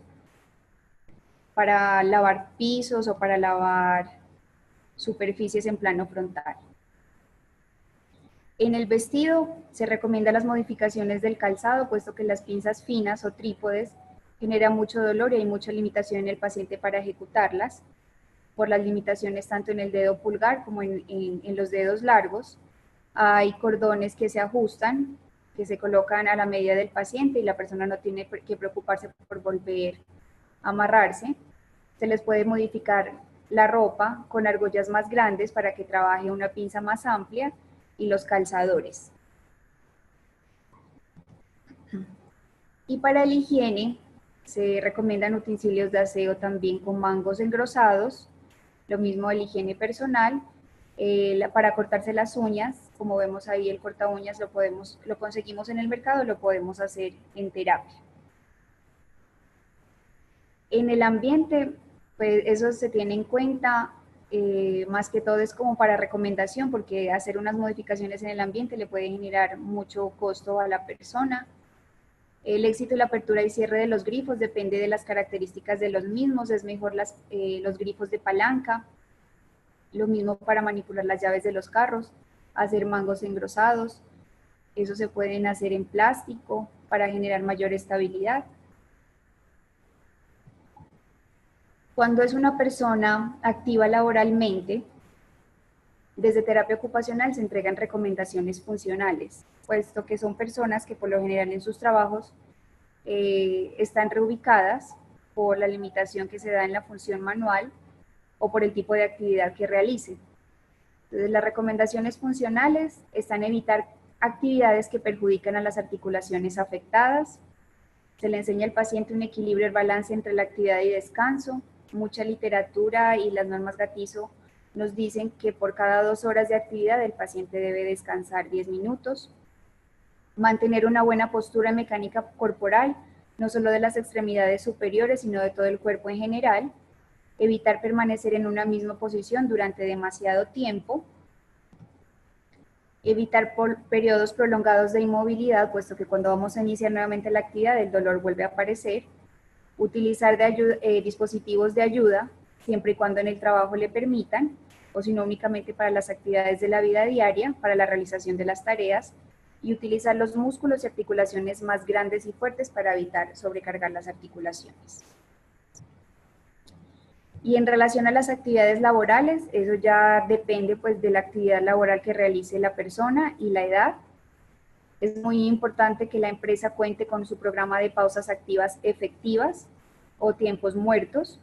para lavar pisos o para lavar superficies en plano frontal. En el vestido se recomienda las modificaciones del calzado, puesto que las pinzas finas o trípodes generan mucho dolor y hay mucha limitación en el paciente para ejecutarlas, por las limitaciones tanto en el dedo pulgar como en los dedos largos. Hay cordones que se ajustan, que se colocan a la medida del paciente y la persona no tiene que preocuparse por volver a amarrarse. Se les puede modificar la ropa con argollas más grandes para que trabaje una pinza más amplia y los calzadores. Y para la higiene se recomiendan utensilios de aseo también con mangos engrosados, lo mismo de la higiene personal. Para cortarse las uñas, como vemos ahí el corta uñas lo conseguimos en el mercado, lo podemos hacer en terapia. En el ambiente, pues eso se tiene en cuenta, más que todo es como para recomendación, porque hacer unas modificaciones en el ambiente le puede generar mucho costo a la persona. El éxito y la apertura y cierre de los grifos depende de las características de los mismos. Es mejor los grifos de palanca. Lo mismo para manipular las llaves de los carros, hacer mangos engrosados. Eso se pueden hacer en plástico para generar mayor estabilidad. Cuando es una persona activa laboralmente, desde terapia ocupacional se entregan recomendaciones funcionales, puesto que son personas que por lo general en sus trabajos están reubicadas por la limitación que se da en la función manual o por el tipo de actividad que realicen. Entonces, las recomendaciones funcionales están en evitar actividades que perjudican a las articulaciones afectadas. Se le enseña al paciente un equilibrio, el balance entre la actividad y descanso. Mucha literatura y las normas Gatizo nos dicen que por cada 2 horas de actividad el paciente debe descansar 10 minutos. Mantener una buena postura mecánica corporal, no solo de las extremidades superiores, sino de todo el cuerpo en general. Evitar permanecer en una misma posición durante demasiado tiempo. Evitar periodos prolongados de inmovilidad, puesto que cuando vamos a iniciar nuevamente la actividad el dolor vuelve a aparecer. Utilizar dispositivos de ayuda, siempre y cuando en el trabajo le permitan, o si no únicamente para las actividades de la vida diaria, para la realización de las tareas, y utilizar los músculos y articulaciones más grandes y fuertes para evitar sobrecargar las articulaciones. Y en relación a las actividades laborales, eso ya depende pues de la actividad laboral que realice la persona y la edad. Es muy importante que la empresa cuente con su programa de pausas activas efectivas o tiempos muertos,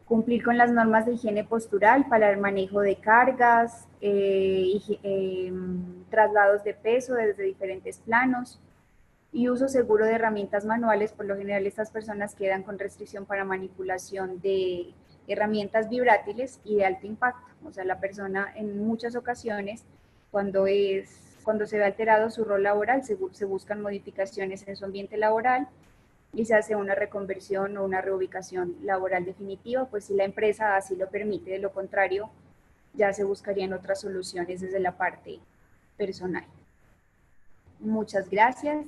cumplir con las normas de higiene postural para el manejo de cargas, traslados de peso desde diferentes planos y uso seguro de herramientas manuales. Por lo general estas personas quedan con restricción para manipulación de herramientas vibrátiles y de alto impacto. O sea, la persona en muchas ocasiones cuando se ve alterado su rol laboral, se buscan modificaciones en su ambiente laboral y se hace una reconversión o una reubicación laboral definitiva, pues si la empresa así lo permite. De lo contrario, ya se buscarían otras soluciones desde la parte personal. Muchas gracias.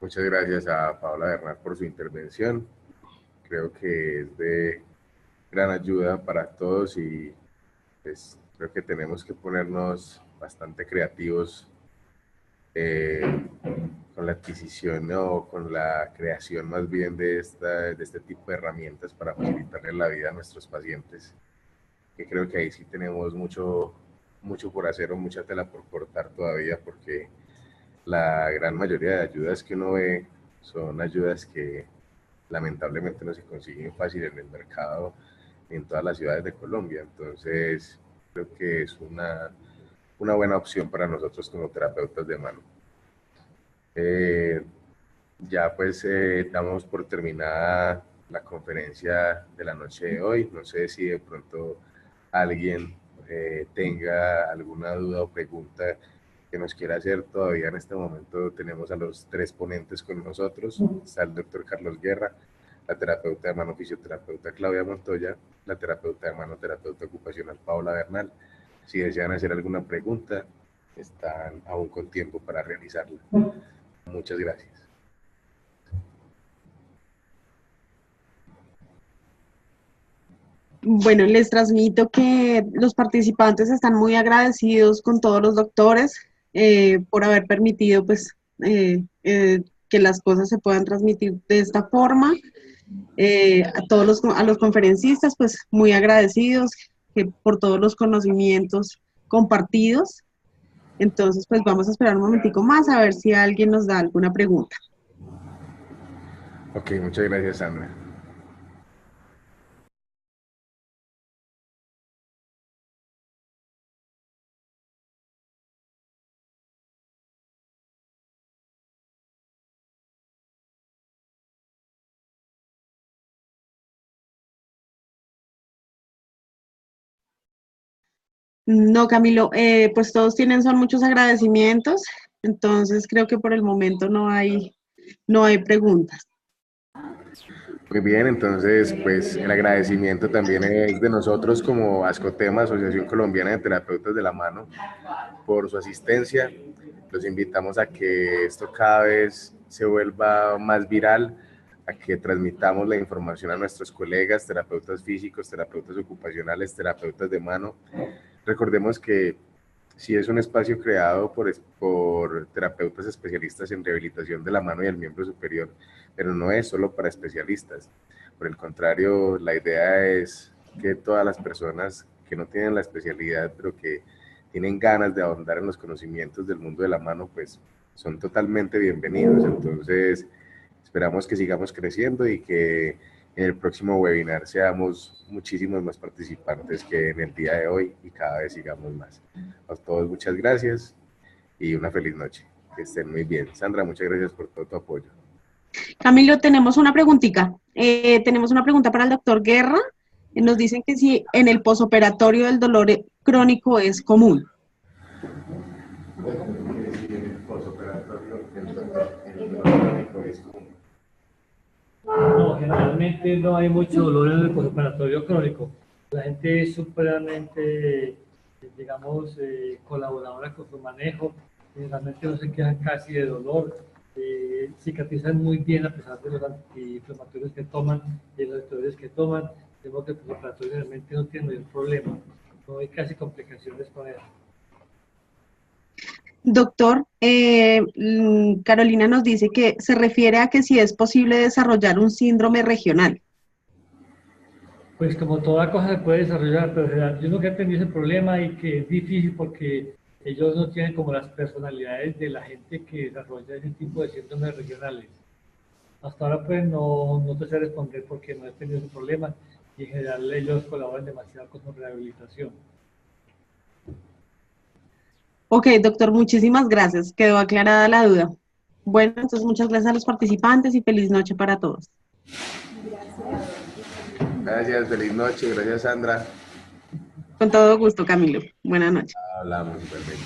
Muchas gracias a Paola Bernal por su intervención. Creo que es de gran ayuda para todos y pues, creo que tenemos que ponernos bastante creativos con la adquisición o con la creación más bien de este tipo de herramientas para facilitarle la vida a nuestros pacientes, que creo que ahí sí tenemos mucho por hacer o mucha tela por cortar todavía, porque la gran mayoría de ayudas que uno ve son ayudas que lamentablemente no se consiguen fácil en el mercado en todas las ciudades de Colombia. Entonces, creo que es una buena opción para nosotros como terapeutas de mano. Ya pues damos por terminada la conferencia de la noche de hoy. No sé si de pronto alguien tenga alguna duda o pregunta que nos quiera hacer. Todavía en este momento tenemos a los 3 ponentes con nosotros. Está el doctor Carlos Guerra, la terapeuta de mano fisioterapeuta Claudia Montoya, la terapeuta de mano terapeuta ocupacional Paula Bernal. Si desean hacer alguna pregunta, están aún con tiempo para realizarla. Muchas gracias. Bueno, les transmito que los participantes están muy agradecidos con todos los doctores por haber permitido pues, que las cosas se puedan transmitir de esta forma. A los conferencistas, pues muy agradecidos por todos los conocimientos compartidos. Entonces, pues vamos a esperar un momentico más a ver si alguien nos da alguna pregunta. Ok, muchas gracias, Sandra. No, Camilo, pues todos son muchos agradecimientos, entonces creo que por el momento no hay preguntas. Muy bien, entonces pues el agradecimiento también es de nosotros como Ascotema, Asociación Colombiana de Terapeutas de la Mano, por su asistencia. Los invitamos a que esto cada vez se vuelva más viral, a que transmitamos la información a nuestros colegas, terapeutas físicos, terapeutas ocupacionales, terapeutas de mano. Recordemos que sí es un espacio creado por terapeutas especialistas en rehabilitación de la mano y el miembro superior, pero no es solo para especialistas. Por el contrario, la idea es que todas las personas que no tienen la especialidad, pero que tienen ganas de ahondar en los conocimientos del mundo de la mano, pues son totalmente bienvenidos. Entonces, esperamos que sigamos creciendo y que en el próximo webinar seamos muchísimos más participantes que en el día de hoy y cada vez sigamos más. A todos muchas gracias y una feliz noche. Que estén muy bien. Sandra, muchas gracias por todo tu apoyo. Camilo, tenemos una preguntita. Tenemos una pregunta para el doctor Guerra. Nos dicen que si en el posoperatorio el dolor crónico es común. No, generalmente no hay mucho dolor en el postoperatorio crónico. La gente es supremamente, digamos, colaboradora con su manejo. Generalmente no se quejan casi de dolor. Cicatrizan muy bien a pesar de los antiinflamatorios que toman y los esteroides que toman. De modo que el postoperatorio realmente no tiene ningún problema. No hay casi complicaciones con eso. Doctor, Carolina nos dice que se refiere a que si es posible desarrollar un síndrome regional. Pues como toda cosa se puede desarrollar, pero yo nunca he tenido ese problema y que es difícil porque ellos no tienen como las personalidades de la gente que desarrolla ese tipo de síndromes regionales. Hasta ahora pues no te sé responder porque no he tenido ese problema y en general ellos colaboran demasiado con su rehabilitación. Ok, doctor, muchísimas gracias. Quedó aclarada la duda. Bueno, entonces muchas gracias a los participantes y feliz noche para todos. Gracias, feliz noche. Gracias, Sandra. Con todo gusto, Camilo. Buenas noches. Hablamos igualmente.